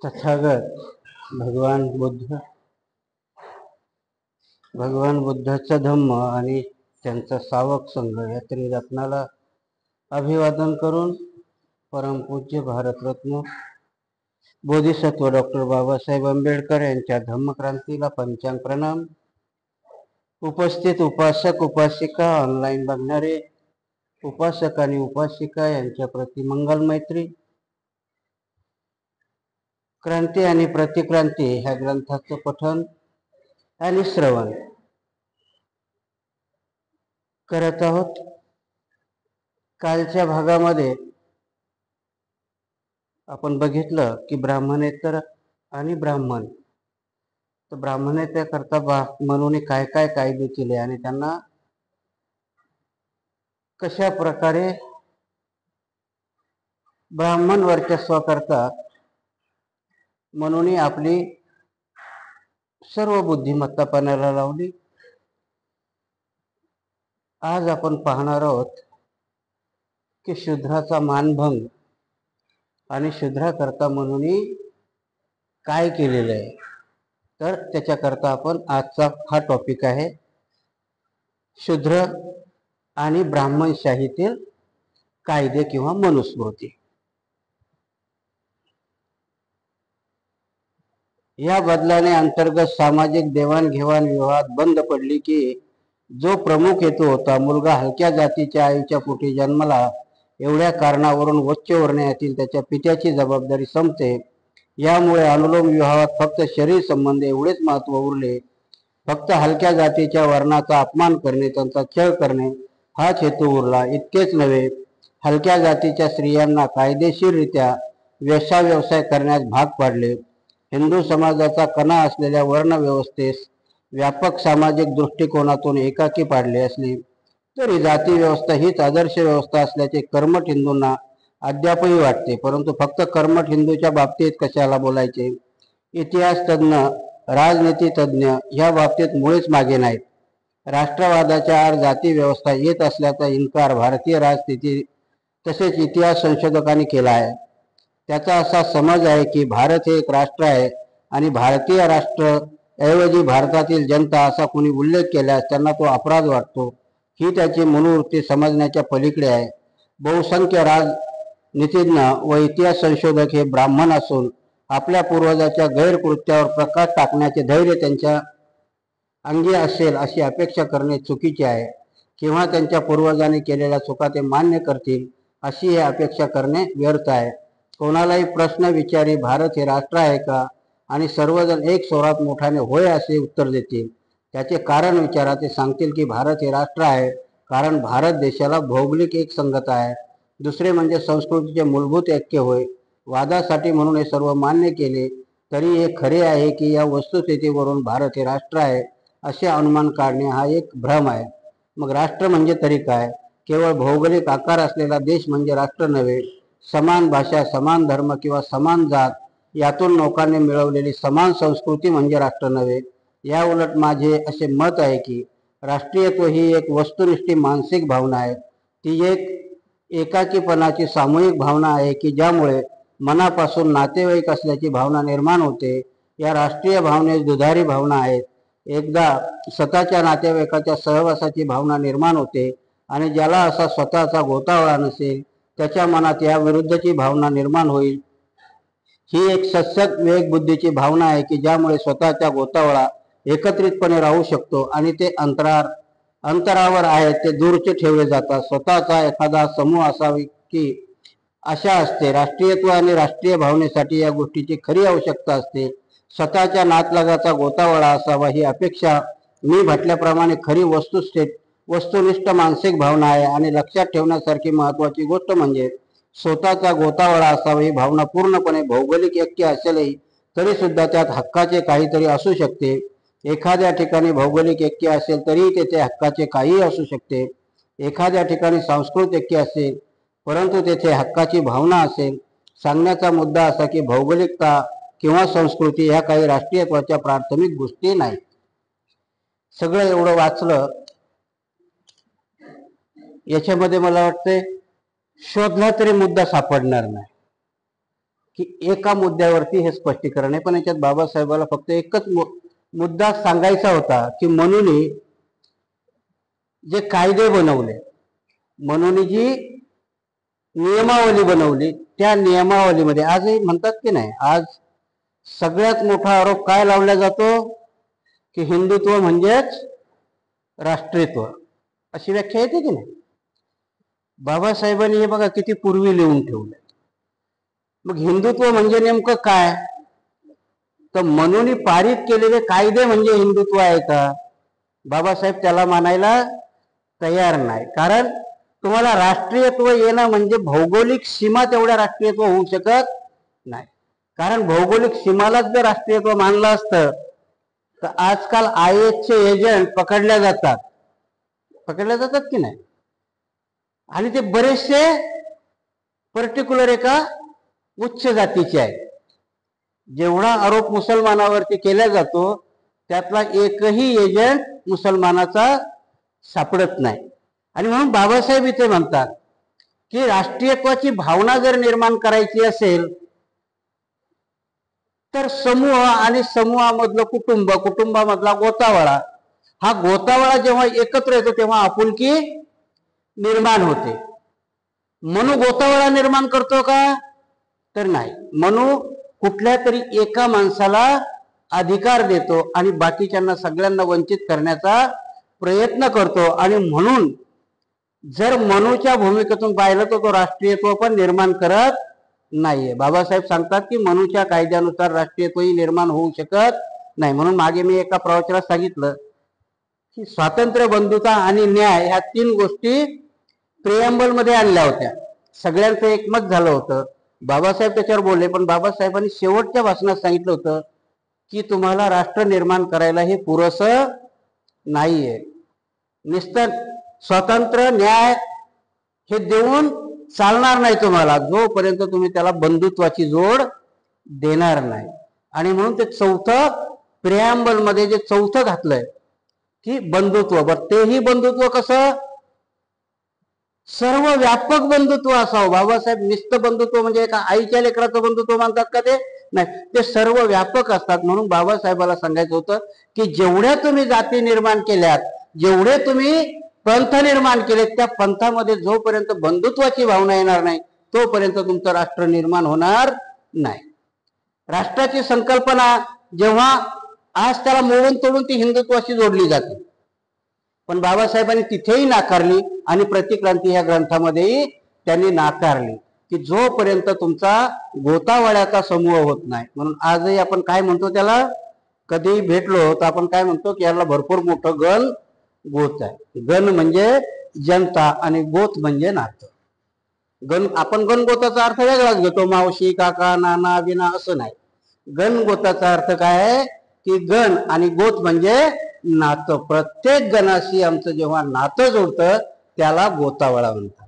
तथागत भगवान बुद्धाचा धम्म आणि त्यांचा सावक संघ या त्रिरत्नाला अभिवादन करून परमपूज्य भारतरत्न बोधिसत्व डॉक्टर बाबासाहेब आंबेडकर यांच्या धम्मक्रांतीला पंचांग प्रणाम. उपस्थित उपासक उपासिका, ऑनलाईन बघणारे उपासक आणि उपासिका यांच्या प्रति मंगल मैत्री. क्रांती आणि प्रतिक्रांती ह्या ग्रंथाचं पठन आणि श्रवण करत आहोत. कालच्या भागामध्ये आपण बघितलं की ब्राह्मणेतर आणि ब्राह्मण, तर ब्राह्मणेतर म्हणून काय काय कायदे केले आणि त्यांना कशा प्रकारे ब्राह्मण वर्चस्व करता म्हणून आपली सर्व बुद्धिमत्ता पणाला लावली. आज आपण पाहणार आहोत की शूद्राचा मानभंग आणि शूद्राकरता म्हणून काय केलेलं आहे. तर त्याच्याकरता आपण आजचा हा टॉपिक आहे शूद्र आणि ब्राह्मणशाहीतील कायदे किंवा मनुस्मृती. या बदलाने अंतर्गत सामाजिक देवाणघेवाण व्यवहार बंद पडली की जो प्रमुख हेतू होता, मुलगा हलक्या जातीच्या आईच्या पोटी जन्मला एवढ्या कारणावरून उच्च वर्णातील त्याच्या पित्याची जबाबदारी संपते. यामुळे अनुलोम विवाहात फक्त शरीर संबंध एवढेच महत्व उरले. फक्त हलक्या जातीच्या वर्णाचा अपमान करणे, त्यांचा छळ करणे हाच हेतू उरला. इतकेच नव्हे, हलक्या जातीच्या स्त्रियांना कायदेशीररित्या व्यवसाय करण्यास भाग पाडले. हिंदू समाजाचा कणा असलेल्या वर्णव्यवस्थेस व्यापक सामाजिक दृष्टिकोनातून एकाकी पाडले असले तरी जाती व्यवस्था हीच आदर्श व्यवस्था असल्याचे कर्मठ हिंदूंना अद्यापही वाटते. परंतु फक्त कर्मठ हिंदूच्या बाबतीत कशाला बोलायचे? इतिहास तज्ज्ञ, राजनीती तज्ज्ञ ह्या बाबतीत मुळेच मागे नाहीत. राष्ट्रवादाच्या आड जाती व्यवस्था येत असल्याचा इन्कार भारतीय राजनीती तसेच इतिहास संशोधकांनी केला आहे. त्याचा असा समज आहे की भारत हे एक राष्ट्र आहे आणि भारतीय राष्ट्र ऐवजी भारतातील जनता असा कोणी उल्लेख केल्यास त्यांना तो अपराध वाटतो. ही त्याची मनोवृत्ती समजण्याच्या पलीकडे आहे. बहुसंख्य राजनीतिज्ञ व इतिहास संशोधक हे ब्राह्मण असून आपल्या पूर्वजाच्या गैरकृत्यावर प्रकाश टाकण्याचे धैर्य त्यांच्या अंगी असेल अशी अपेक्षा करणे चुकीचे आहे. किंवा त्यांच्या पूर्वजांनी केलेल्या चुका ते मान्य करतील अशी हे अपेक्षा करणे व्यर्थ आहे. कोणालाही प्रश्न विचारी भारत हे राष्ट्र आहे का आणि सर्वजण एक स्वरात मोठ्याने होय असे उत्तर देतील. त्याचे कारण विचारा, ते सांगतील की भारत हे राष्ट्र आहे कारण भारत देशाला भौगोलिक एक संगत आहे. दुसरे म्हणजे संस्कृतीचे मूलभूत ऐक्य होय. वादासाठी म्हणून हे सर्व मान्य केले तरी हे खरे आहे की या वस्तुस्थितीवरून भारत हे राष्ट्र आहे असे अनुमान काढणे हा एक भ्रम आहे. मग राष्ट्र म्हणजे तरी काय? केवळ भौगोलिक आकार असलेला देश म्हणजे राष्ट्र नव्हे. समान भाषा, समान धर्म किंवा समान जात यातून लोकांनी मिळवलेली समान संस्कृती म्हणजे राष्ट्र नव्हे. या उलट माझे असे मत आहे की राष्ट्रीयत्व ही एक वस्तुनिष्ठ मानसिक भावना आहे. ती एक एकाकीपणाची सामूहिक भावना आहे की ज्यामुळे मनापासून नातेवाईक असल्याची भावना निर्माण होते. या राष्ट्रीय भावनेस दुधारी भावना आहेत. एकदा स्वतःच्या नातेवाईकाच्या सहवासाची भावना निर्माण होते आणि ज्याला असा स्वतःचा गोतावळा नसेल त्याच्या मनात या विरुद्धची भावना निर्माण होईल. ही एक सत्सद विवेक बुद्धीची भावना आहे की ज्यामुळे स्वतःच्या गोतावळा एकत्रितपणे राहू शकतो आणि ते अंतरावर आहेत ते दूरचे ठेवले जातात. स्वतःचा एखादा समूह असावी की आशा असते. राष्ट्रीयत्व आणि राष्ट्रीय भावनेसाठी या गोष्टीची खरी आवश्यकता असते. स्वतःच्या नातलगाचा गोतावळा असावा ही अपेक्षा मी म्हटल्याप्रमाणे खरी वस्तुनिष्ठ मानसिक भावना आहे. आणि लक्षात ठेवण्यासारखी महत्वाची गोष्ट म्हणजे स्वतःचा गोतावळा असावा ही भावना पूर्णपणे भौगोलिक ऐक्य असेलही तरी सुद्धा त्यात हक्काचे काहीतरी असू शकते. एखाद्या ठिकाणी भौगोलिक ऐक्य असेल तरीही तेथे हक्काचे काहीही असू शकते. एखाद्या ठिकाणी सांस्कृतिक ऐक्य असेल परंतु तेथे हक्काची भावना असेल. सांगण्याचा मुद्दा असा की भौगोलिकता किंवा संस्कृती ह्या काही राष्ट्रीयत्वाच्या प्राथमिक गोष्टी नाहीत. सगळं एवढं वाचलं याच्यामध्ये मला वाटतंय शोधला तरी मुद्दा सापडणार नाही. की एका मुद्द्यावरती हे स्पष्टीकरण आहे, पण याच्यात बाबासाहेबाला फक्त एकच मुद्दा सांगायचा होता की म्हणून जे कायदे बनवले, म्हणून जी नियमावली बनवली, त्या नियमावलीमध्ये आजही म्हणतात की नाही, आज सगळ्यात मोठा आरोप काय लावला जातो की हिंदुत्व म्हणजेच राष्ट्रीयत्व, अशी व्याख्या येते की नाही. बाबासाहेबांनी हे बघा किती पूर्वी लिहून ठेवलं. मग हिंदुत्व म्हणजे नेमकं काय, तर म्हणून पारित केलेले कायदे म्हणजे हिंदुत्व आहे का? बाबासाहेब त्याला मानायला तयार नाही. कारण तुम्हाला राष्ट्रीयत्व येणं म्हणजे भौगोलिक सीमा तेवढ्या राष्ट्रीयत्व होऊ शकत नाही. कारण भौगोलिक सीमालाच जर राष्ट्रीयत्व मानलं असतं तर आजकाल IASचे एजंट पकडले जातात की नाही, आणि ते बरेचसे पर्टिक्युलर एका उच्च जातीचे आहे. जेवढा आरोप मुसलमानावरती केला जातो त्यातला एकही एजंट मुसलमानाचा सापडत नाही. आणि म्हणून बाबासाहेब इथे म्हणतात की राष्ट्रीयत्वाची भावना जर निर्माण करायची असेल तर समूह आणि समूहामधलं कुटुंबामधला गोतावळा, हा गोतावळा जेव्हा एकत्र येतो तेव्हा आपुलकी निर्माण होते. मनू गोतावळा निर्माण करतो का, तर नाही. मनू कुठल्या तरी एका माणसाला अधिकार देतो आणि बाकीच्यांना सगळ्यांना वंचित करण्याचा प्रयत्न करतो. आणि म्हणून जर मनूच्या भूमिकेतून पाहिलं तर तो राष्ट्रीयत्व पण निर्माण करत नाहीये. बाबासाहेब सांगतात की मनूच्या कायद्यानुसार राष्ट्रीयत्वही निर्माण होऊ शकत नाही. म्हणून मागे मी एका प्रवचनात सांगितलं की स्वातंत्र्य, बंधुता आणि न्याय ह्या 3 गोष्टी प्रिएम्बल मध्ये आणल्या होत्या. सगळ्यांचं एकमत झालं होतं. बाबासाहेब त्याच्यावर बोलले, पण बाबासाहेबांनी शेवटच्या भाषणात सांगितलं होतं की तुम्हाला राष्ट्र निर्माण करायला हे पुरेसं नाहीये. नुसतं स्वातंत्र्य, न्याय हे देऊन चालणार नाही तुम्हाला जोपर्यंत तुम्ही त्याला बंधुत्वाची जोड देणार नाही. आणि म्हणून ते चौथं प्रिएम्बल मध्ये जे चौथं घातलंय की बंधुत्व, बरं तेही बंधुत्व कसं, सर्व व्यापक बंधुत्व असावं. बाबासाहेब निस्त बंधुत्व म्हणजे एका आईच्या लेकराचं बंधुत्व मानतात का, ते नाही, ते सर्व व्यापक असतात. म्हणून बाबासाहेबाला सांगायचं होतं की जेवढ्या तुम्ही जाती निर्माण केल्यात, जेवढे तुम्ही पंथ निर्माण केलेत, त्या पंथामध्ये जोपर्यंत बंधुत्वाची भावना येणार नाही तोपर्यंत तुमचं राष्ट्र निर्माण होणार नाही. राष्ट्राची संकल्पना जेव्हा आज त्याला मोडून तोडून ती हिंदुत्वाशी जोडली जाते, पण बाबासाहेबांनी तिथेही नाकारली आणि प्रतिक्रांती ह्या ग्रंथामध्येही त्यांनी नाकारली की जोपर्यंत तुमचा गोतावळ्याचा समूह होत नाही. म्हणून आजही आपण काय म्हणतो, त्याला कधीही भेटलो तर आपण काय म्हणतो की याला भरपूर मोठं गण गोत आहे. गण म्हणजे जनता आणि गोत म्हणजे नातं. आपण गणगोताचा अर्थ वेगळाच घेतो, मावशी, काका, नाना, विना, असं नाही. गणगोताचा अर्थ काय आहे की गण आणि गोत म्हणजे नातं. प्रत्येक गणाशी आमचं जेव्हा नातं जोडतं त्याला गोतावळा म्हणतात,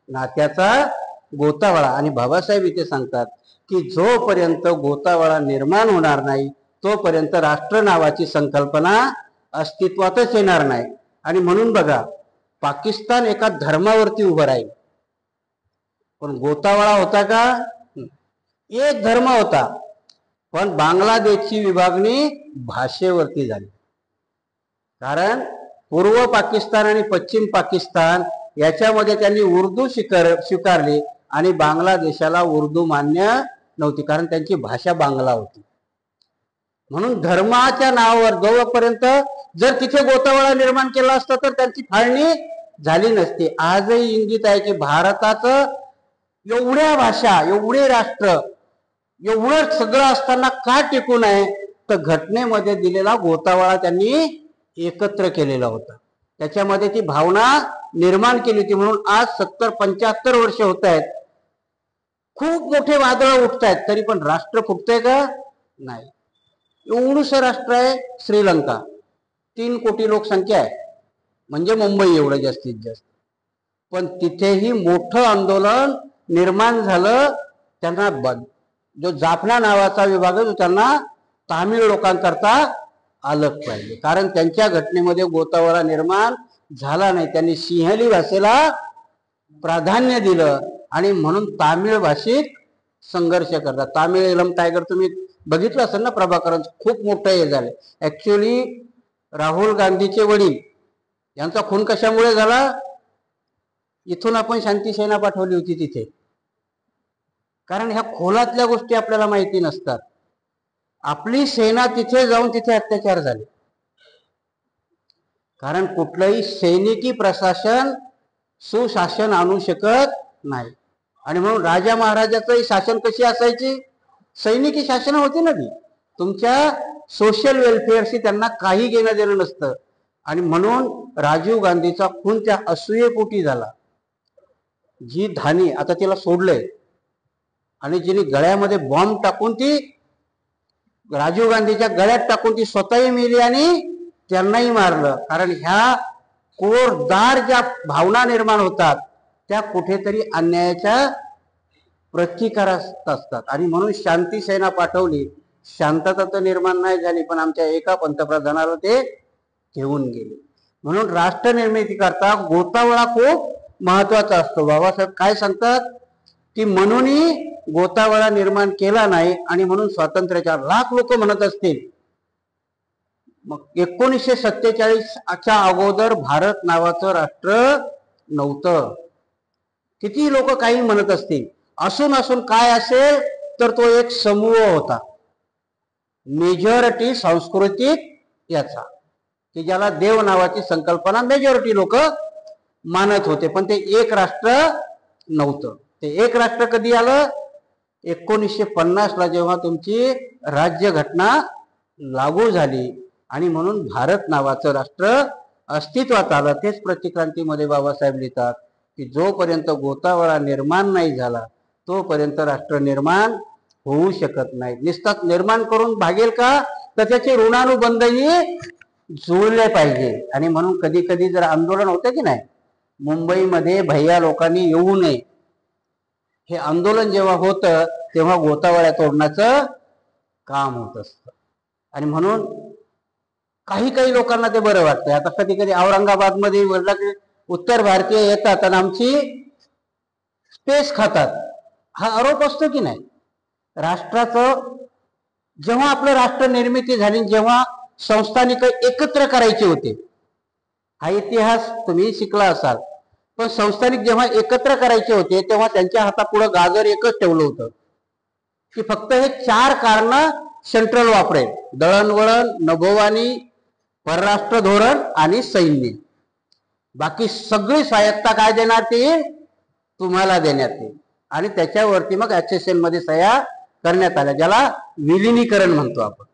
नात्याचा गोतावळा. आणि बाबासाहेब इथे सांगतात की जोपर्यंत गोतावळा निर्माण होणार नाही तोपर्यंत राष्ट्र नावाची संकल्पना अस्तित्वातच येणार नाही. आणि म्हणून बघा, पाकिस्तान एका धर्मावरती उभं राहील, पण गोतावळा होता का, एक धर्म होता. पण बांगलादेशची विभागणी भाषेवरती झाली. कारण पूर्व पाकिस्तान आणि पश्चिम पाकिस्तान याच्यामध्ये त्यांनी उर्दू स्वीकारली आणि बांगलादेशाला उर्दू मान्य नव्हती, कारण त्यांची भाषा बांगला होती. म्हणून धर्माच्या नावावर जोपर्यंत जर तिथे गोतावळा निर्माण केला असता तर त्यांची फाळणी झाली नसती. आजही इंगित आहे की भारताचं एवढ्या भाषा, एवढे राष्ट्र, एवढं सगळं असताना का टिकून आहे, तर घटनेमध्ये दिलेला गोतावळा त्यांनी एकत्र केलेला होता, त्याच्यामध्ये ती भावना निर्माण केली होती. म्हणून आज 70-75 वर्ष होत आहेत, खूप मोठे वादळ उठत आहेत, तरी पण राष्ट्र फुटतंय का, नाही. एवढंसं राष्ट्र आहे श्रीलंका, 3 कोटी लोकसंख्या आहे, म्हणजे मुंबई एवढं जास्तीत जास्त, पण तिथेही मोठं आंदोलन निर्माण झालं. त्यांना जो जाफना नावाचा विभाग आहे त्यांना तामिळ लोकांकरता आलं पाहिजे, कारण त्यांच्या घटनेमध्ये गोतावळा निर्माण झाला नाही. त्यांनी सिंहली भाषेला प्राधान्य दिलं आणि म्हणून तामिळ भाषिक संघर्ष करतात. तामिळ टायगर तुम्ही बघितलं असेल ना, प्रभाकरन खूप मोठं हे झालं. ऍक्च्युली राहुल गांधीचे वडील यांचा खून कशामुळे झाला? इथून आपण शांती सेना पाठवली होती तिथे, कारण ह्या खोलातल्या गोष्टी आपल्याला माहिती नसतात. आपली सेना तिथे जाऊन तिथे अत्याचार झाले, कारण कुठलंही सैनिकी प्रशासन सुशासन आणू शकत नाही. आणि म्हणून राजा महाराजाचंही शासन कशी असायची? सैनिकी शासन होती ना ती. तुमच्या सोशल वेलफेअरशी त्यांना काही घेणं देणं नसतं. आणि म्हणून राजीव गांधीचा खून त्या असूयेपोटी झाला. जी धानी आता तिला सोडलंय, आणि जिने गळ्यामध्ये बॉम्ब टाकून ती राजीव गांधीच्या गळ्यात टाकून ती स्वतःही मेली आणि त्यांनाही मारलं. कारण ह्या कोरदार ज्या भावना निर्माण होतात त्या कुठेतरी अन्यायाच्या प्रतिकारात असतात. आणि म्हणून शांती सेना पाठवली. शांतता तर निर्माण नाही झाली, पण आमच्या एका पंतप्रधानाला ते घेऊन गेले. म्हणून राष्ट्र निर्मिती करता गोतावळा खूप महत्वाचा असतो. बाबासाहेब काय सांगतात की म्हणूनही गोतावळा निर्माण केला नाही, आणि म्हणून स्वातंत्र्याच्या लाख लोक म्हणत असतील. मग 1947च्या अगोदर भारत नावाचं राष्ट्र नव्हतं. किती लोक काही म्हणत असतील, असून असून काय असेल तर तो एक समूह होता, मेजॉरिटी सांस्कृतिक याचा, की ज्याला देव नावाची संकल्पना मेजॉरिटी लोक मानत होते. पण ते एक राष्ट्र नव्हतं. ते एक राष्ट्र कधी आलं? 1950ला, जेव्हा तुमची राज्यघटना लागू झाली. आणि म्हणून भारत नावाचं राष्ट्र अस्तित्वात आलं. तेच प्रतिक्रांतीमध्ये बाबासाहेब लिहितात की जोपर्यंत गोतावळा निर्माण नाही झाला तोपर्यंत राष्ट्र निर्माण होऊ शकत नाही. निस्ताच निर्माण करून भागेल का? तर त्याचे ऋणानुबंधही जुळले पाहिजे. आणि म्हणून कधी कधी जर आंदोलन होतं की नाही, मुंबईमध्ये भैया लोकांनी येऊ नये, हे आंदोलन जेव्हा होतं तेव्हा गोतावळ्या तोडण्याचं काम होत असतं. आणि म्हणून काही काही लोकांना ते बरं वाटतंय. आता कधी कधी औरंगाबाद मध्ये वरला की उत्तर भारतीय येतात आणि आमची स्पेस खातात, हा आरोप असतो की नाही. राष्ट्राचं जेव्हा आपलं राष्ट्र निर्मिती झाली, जेव्हा संस्थानिक एकत्र करायचे होते, हा इतिहास तुम्ही शिकला असाल, पण संस्थानिक जेव्हा एकत्र करायचे होते तेव्हा त्यांच्या हातापुढं गाजर एकच ठेवलं होतं की फक्त हे 4 कारण सेंट्रल वापरेल: दळणवळण, नभोवाणी, परराष्ट्र धोरण आणि सैन्य. बाकी सगळी स्वायत्ता काय देणार ते तुम्हाला देण्यात येईल. आणि त्याच्यावरती मग HSN मध्ये सह्या करण्यात आल्या, ज्याला विलिनीकरण म्हणतो आपण.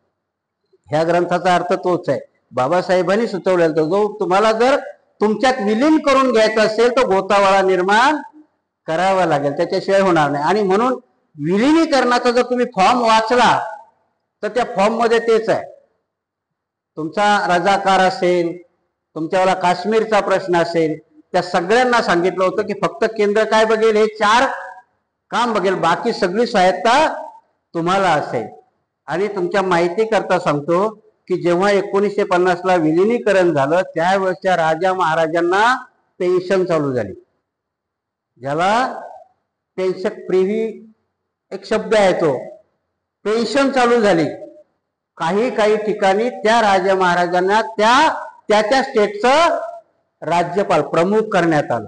ह्या ग्रंथाचा अर्थ तोच आहे. बाबासाहेबांनी सुचवलेला तो, जो तुम्हाला जर तुमच्यात विलीन करून घ्यायचं असेल तर गोतावळा निर्माण करावा लागेल, त्याच्याशिवाय होणार नाही. आणि म्हणून विलिनीकरणाचा जर तुम्ही फॉर्म वाचला तर त्या फॉर्म मध्ये तेच आहे. तुमचा रजाकार असेल, तुमच्यावाला काश्मीरचा प्रश्न असेल, त्या सगळ्यांना सांगितलं होतं की फक्त केंद्र काय बघेल, हे 4 काम बघेल, बाकी सगळी स्वायत्ता तुम्हाला असेल. आणि तुमच्या माहिती करता सांगतो की जेव्हा 1950ला विलिनीकरण झालं त्यावेळेच्या राजा महाराजांना पेन्शन चालू झाली, ज्याला पेन्शन प्रिव्ही एक शब्द आहे, तो पेन्शन चालू झाली. काही काही ठिकाणी त्या राजा महाराजांना त्या स्टेटचं राज्यपाल प्रमुख करण्यात आलं.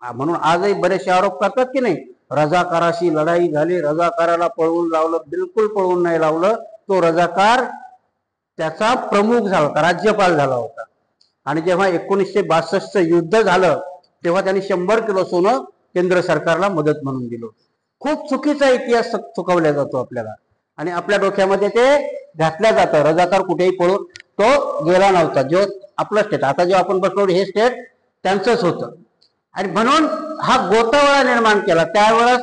म्हणून आजही बरेचसे आरोप करतात की नाही, रजाकाराशी लढाई झाली, रजाकाराला पळवून लावलं. बिलकुल पळवून नाही लावलं. तो रजाकार त्याचा प्रमुख झाला होता, राज्यपाल झाला होता. आणि जेव्हा 1962चं युद्ध झालं तेव्हा त्यांनी 100 किलो सोनं केंद्र सरकारला मदत म्हणून दिलं. खूप चुकीचा इतिहास चुकवला जातो आपल्याला, आणि आपल्या डोक्यामध्ये ते घातल्या जातं. रजाकार कुठेही पळून तो गेला नव्हता. जो आपलं स्टेट, आता जेव्हा आपण बसलो हे स्टेट त्यांचंच होतं. आणि म्हणून हा गोतावळा निर्माण केला. त्यावेळेस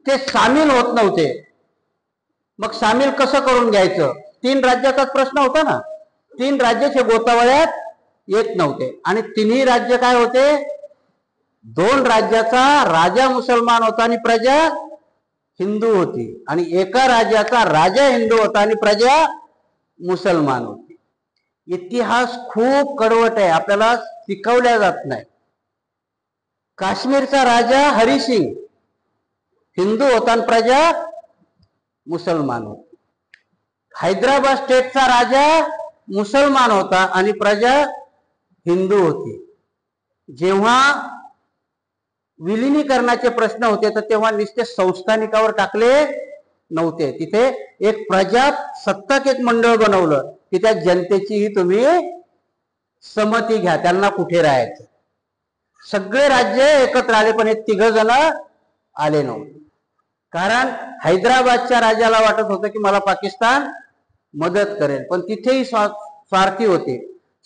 ते सामील होत नव्हते. मग सामील कसं करून घ्यायचं? 3 राज्याचाच प्रश्न होता ना. 3 राज्याचे गोतावळ्यात येत नव्हते. आणि 3ही राज्य काय होते? 2 राज्याचा राजा मुसलमान होता आणि प्रजा हिंदू होती, आणि एका राज्याचा राजा हिंदू होता आणि प्रजा मुसलमान होती. इतिहास खूप कडवट आहे, आपल्याला शिकवल्या जात नाही. काश्मीरचा राजा हरिसिंग हिंदू होता आणि प्रजा मुसलमान होती. हैदराबाद स्टेटचा राजा मुसलमान होता आणि प्रजा हिंदू होती. जेव्हा विलिनीकरणाचे प्रश्न होते तर तेव्हा नुसते संस्थानिकावर टाकले नव्हते. तिथे एक प्रजासत्ताक एक मंडळ बनवलं की त्या जनतेचीही तुम्ही संमती घ्या, त्यांना कुठे राहायचं. सगळे राज्य एकत्र आले पण हे तिघ जण आले नव्हते. कारण हैदराबादच्या राजाला वाटत होतं की मला पाकिस्तान मदत करेल, पण तिथेही स्वार्थी होते.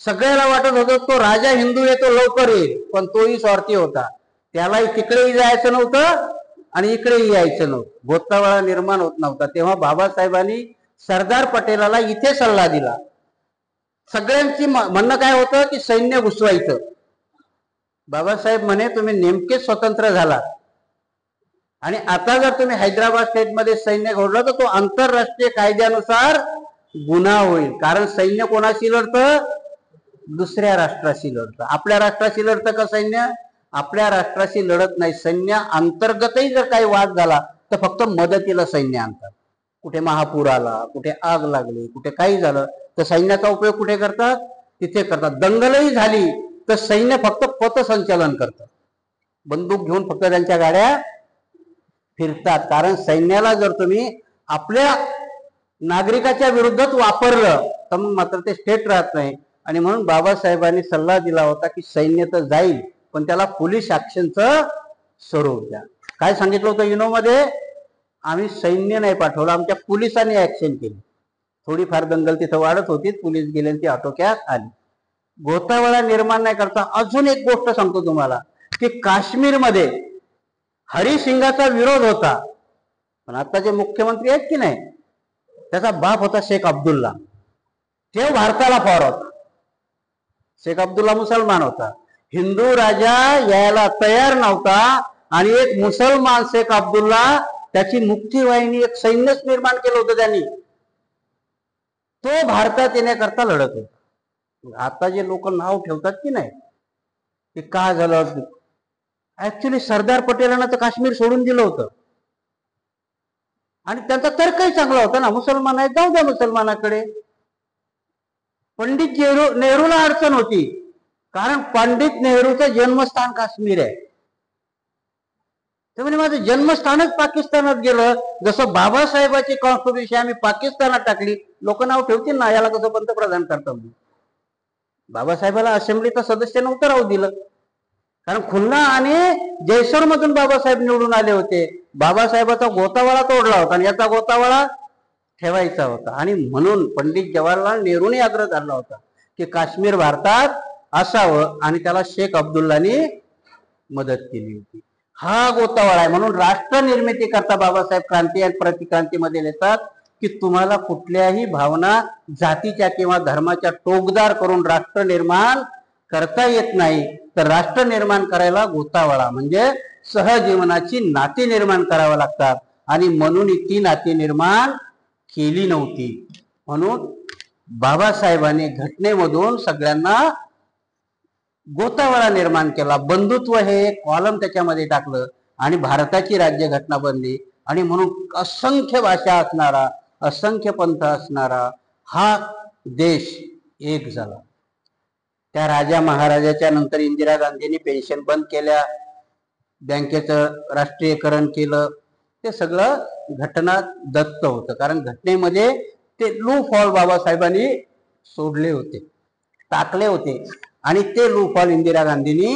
सगळ्याला वाटत होतं तो राजा हिंदू आहे तो लवकर येईल, पण तोही स्वार्थी होता. त्यालाही तिकडेही जायचं नव्हतं आणि इकडेही यायचं नव्हतं. गोतावळा निर्माण होत नव्हता. तेव्हा बाबासाहेबांनी सरदार पटेलाला इथे सल्ला दिला. सगळ्यांची म्हणणं काय होतं की सैन्य घुसवायचं. बाबासाहेब म्हणे तुम्ही नेमकेच स्वतंत्र झाला आणि आता जर तुम्ही हैदराबाद स्टेटमध्ये सैन्य घोडलं तर तो आंतरराष्ट्रीय कायद्यानुसार गुन्हा होईल. कारण सैन्य कोणाशी लढतं? दुसऱ्या राष्ट्राशी लढतं. आपल्या राष्ट्राशी लढतं का सैन्य? आपल्या राष्ट्राशी लढत नाही. सैन्य अंतर्गतही जर काही वाद झाला तर फक्त मदतीला सैन्य आणतात. कुठे महापूर आला, कुठे आग लागली, कुठे काही झालं तर सैन्याचा उपयोग कुठे करतात? तिथे करतात. दंगलही झाली तर सैन्य फक्त पथसंचलन करतात. बंदूक घेऊन फक्त त्यांच्या गाड्या फिरतात. कारण सैन्याला जर तुम्ही आपल्या नागरिकाच्या विरुद्धच वापरलं तर मग मात्र ते स्टेट राहत नाही. आणि म्हणून बाबासाहेबांनी सल्ला दिला होता की सैन्य तर जाईल पण त्याला पोलीस ऍक्शनचं स्वरूप द्या. काय सांगितलं होतं युनोमध्ये? आम्ही सैन्य नाही पाठवलं, आमच्या पोलिसांनी ऍक्शन केली. थोडीफार दंगल तिथं वाढत होती, पोलीस गेले ती आटोक्यात आली. गोतावळा निर्माण नाही करता अजून एक गोष्ट सांगतो तुम्हाला की काश्मीरमध्ये हरिसिंगाचा विरोध होता, पण आता जे मुख्यमंत्री आहेत की नाही त्याचा बाप होता शेख अब्दुल्ला. ते भारताला फॉर होता. शेख अब्दुल्ला मुसलमान होता. हिंदू राजा यायला तयार नव्हता आणि एक मुसलमान शेख अब्दुल्ला त्याची मुक्तीवाहिनी एक सैन्यच निर्माण केलं होतं त्यांनी. तो भारतात येण्याकरता लढत होता. आता जे लोक नाव ठेवतात की नाही की का झालं, ऍक्च्युली सरदार पटेलांना तर काश्मीर सोडून दिलं होतं आणि त्यांचा तर्कही चांगला होता ना, मुसलमान आहे जाऊ द्या मुसलमानाकडे. पंडित नेहरूला अडचण होती कारण पंडित नेहरूचं जन्मस्थान काश्मीर आहे. ते म्हणजे माझं जन्मस्थानच पाकिस्तानात गेलं. जसं बाबासाहेबांची कॉन्स्टिट्यूशन आम्ही पाकिस्तानात टाकली, लोक नाव ठेवतील ना याला कसं पंतप्रधान करतो. बाबासाहेबाला असेंब्लीचा सदस्य नव्हतं राहू दिलं कारण खुलना आणि जयसर मधून बाबासाहेब निवडून आले होते. बाबासाहेबाचा गोतावळा तोडला होता आणि याचा गोतावळा ठेवायचा होता. आणि म्हणून पंडित जवाहरलाल नेहरूने आग्रह धरला होता की काश्मीर भारतात असावं आणि त्याला शेख अब्दुल्लानी मदत केली होती. हा गोतावळा आहे. म्हणून राष्ट्र निर्मिती करता बाबासाहेब क्रांती आणि प्रतिक्रांतीमध्ये लिहितात की तुम्हाला कुठल्याही भावना जातीच्या किंवा धर्माच्या टोकदार करून राष्ट्र निर्माण करता येत नाही. तर राष्ट्र निर्माण करायला गोतावळा म्हणजे सहजीवनाची नाती निर्माण करावं लागतात आणि म्हणून ती नाती निर्माण केली नव्हती. म्हणून बाबासाहेबांनी घटनेमधून सगळ्यांना गोतावळा निर्माण केला. बंधुत्व हे एक कॉलम त्याच्यामध्ये टाकलं आणि भारताची राज्यघटना बनली. आणि म्हणून असंख्य भाषा असणारा, असंख्य पंथ असणारा हा देश एक झाला. त्या राजा महाराजाच्या नंतर इंदिरा गांधींनी पेन्शन बंद केल्या, बँकेचं राष्ट्रीयकरण केलं. ते सगळं घटना दत्त होतं कारण घटनेमध्ये ते लूफॉल बाबासाहेबांनी सोडले होते, टाकले होते आणि ते लूफॉल इंदिरा गांधींनी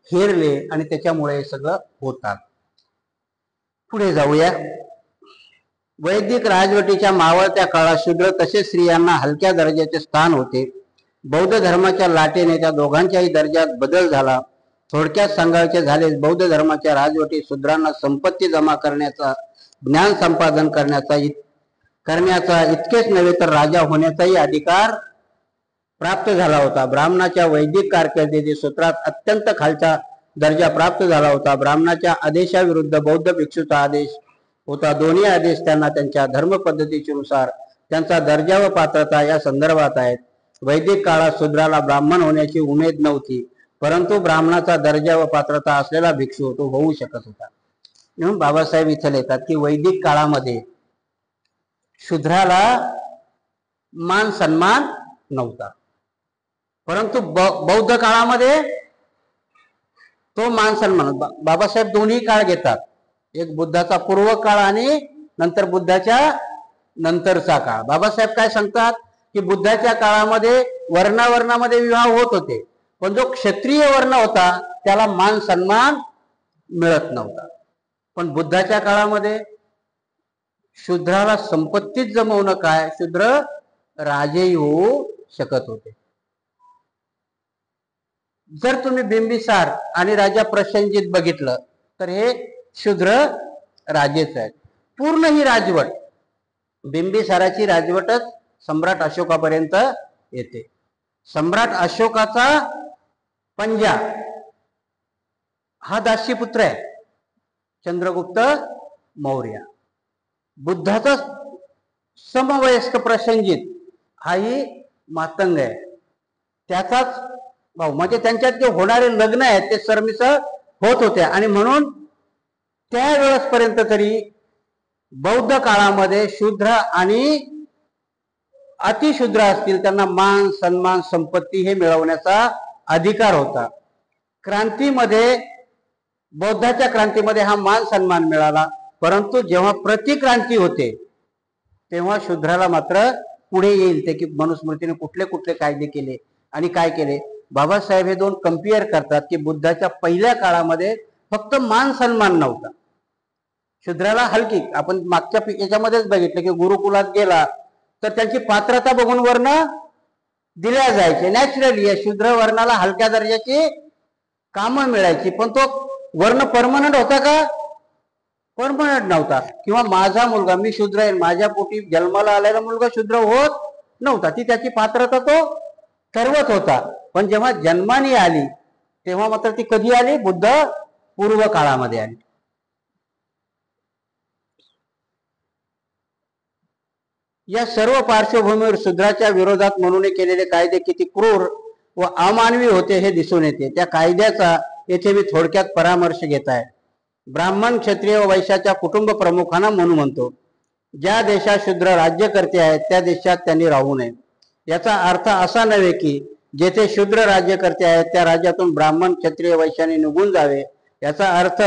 हेरले आणि त्याच्यामुळे हे सगळं होतात. पुढे जाऊया. वैदिक राजवटीच्या मावळत्या काळात शूद्र तसेच स्त्रियांना हलक्या दर्जाचे स्थान होते. बौद्ध धर्माच्या लाटेने त्या दोघांच्याही दर्जात बदल झाला. थोडक्यात सांगायचे झाले, बौद्ध धर्माच्या राजवटीत शूद्रांना संपत्ती जमा करण्याचा, ज्ञान संपादन करण्याचा इतकेच नव्हे तर राजा होण्याचाही अधिकार प्राप्त झाला होता. ब्राह्मणाच्या वैदिक कारकिर्दीतील सूत्रात अत्यंत खालचा दर्जा प्राप्त झाला होता. ब्राह्मणाच्या आदेशाविरुद्ध बौद्ध भिक्षूचा आदेश होता. दोन्ही आदेश त्यांना त्यांच्या धर्म पद्धतीनुसार त्यांचा दर्जा व पात्रता या संदर्भात आहेत. वैदिक काळात शूद्राला ब्राह्मण होण्याची उमेद नव्हती, परंतु ब्राह्मणाचा दर्जा व पात्रता असलेला भिक्षू तो होऊ शकत होता. म्हणून बाबासाहेब इथं लिहितात की वैदिक काळामध्ये शूद्राला मान सन्मान नव्हता, परंतु बौद्ध काळामध्ये तो मान सन्मान. बाबासाहेब दोन्ही काळ घेतात, एक बुद्धाचा पूर्व काळ आणि नंतर बुद्धाच्या नंतरचा काळ. बाबासाहेब काय सांगतात की बुद्धाच्या काळामध्ये वर्णावर्णामध्ये विवाह होत होते, पण जो क्षत्रिय वर्ण होता त्याला मान सन्मान मिळत नव्हता. पण बुद्धाच्या काळामध्ये शूद्राला संपत्तीच जमवणं काय, शूद्र राजेही होऊ शकत होते. जर तुम्ही बिंबिसार आणि राजा प्रसेनजीत बघितलं तर हे शूद्र राजेच आहेत. पूर्ण ही राजवट, बिंबिसाराची राजवटच सम्राट अशोकापर्यंत येते. सम्राट अशोकाचा पंजा हा दासीपुत्र आहे, चंद्रगुप्त मौर्य. बुद्धाचा समवयस्क प्रसेनजीत हाही मातंग आहे, त्याचाच भाऊ. म्हणजे त्यांच्यात जे होणारे लग्न आहेत ते सरमिसळ होत होते. आणि म्हणून त्यावेळेस पर्यंत तरी बौद्ध काळामध्ये शूद्र आणि अतिशूद्र असतील त्यांना मान सन्मान संपत्ती हे मिळवण्याचा अधिकार होता. क्रांतीमध्ये, बौद्धाच्या क्रांतीमध्ये हा मान सन्मान मिळाला, परंतु जेव्हा प्रतिक्रांती होते तेव्हा शूद्राला मात्र पुढे येईल ते की मनुस्मृतीने कुठले कुठले कायदे केले आणि काय केले. बाबासाहेब हे दोन कम्पेअर करतात की बुद्धाच्या पहिल्या काळामध्ये फक्त मान सन्मान नव्हता, शूद्राला हलकी. आपण मागच्या याच्यामध्येच बघितलं की गुरुकुलात गेला तर त्यांची पात्रता बघून वर्ण दिल्या जायचे. नॅचरली या शूद्र वर्णाला हलक्या दर्जाची कामं मिळायची, पण तो वर्ण परमनंट होता का, परमनंट नव्हता. किंवा माझा मुलगा, मी शूद्र आहे, माझ्या पोटी जन्माला आलेला मुलगा शूद्र होत नव्हता, ती त्याची पात्रता तो ठरवत होता. पण जेव्हा जन्माने आली तेव्हा मात्र ती कधी आली, बुद्ध पूर्व काळामध्ये आली. या सर्व पार्श्वभूमीवर शूद्राच्या विरोधात म्हणून केलेले कायदे किती क्रूर व अमानवी होते हे दिसून येते. त्या कायद्याचा येथे मी थोडक्यात परामर्श घेत आहे. ब्राह्मण, क्षत्रिय व वैश्याच्या कुटुंब प्रमुखांना म्हणून म्हणतो, ज्या देशात शूद्र राज्यकर्ते आहेत त्या देशात त्यांनी राहू नये. याचा अर्थ असा नव्हे की जेथे शूद्र राज्यकर्ते आहेत त्या राज्यातून ब्राह्मण, क्षत्रिय, वैश्याने निघून जावे. याचा अर्थ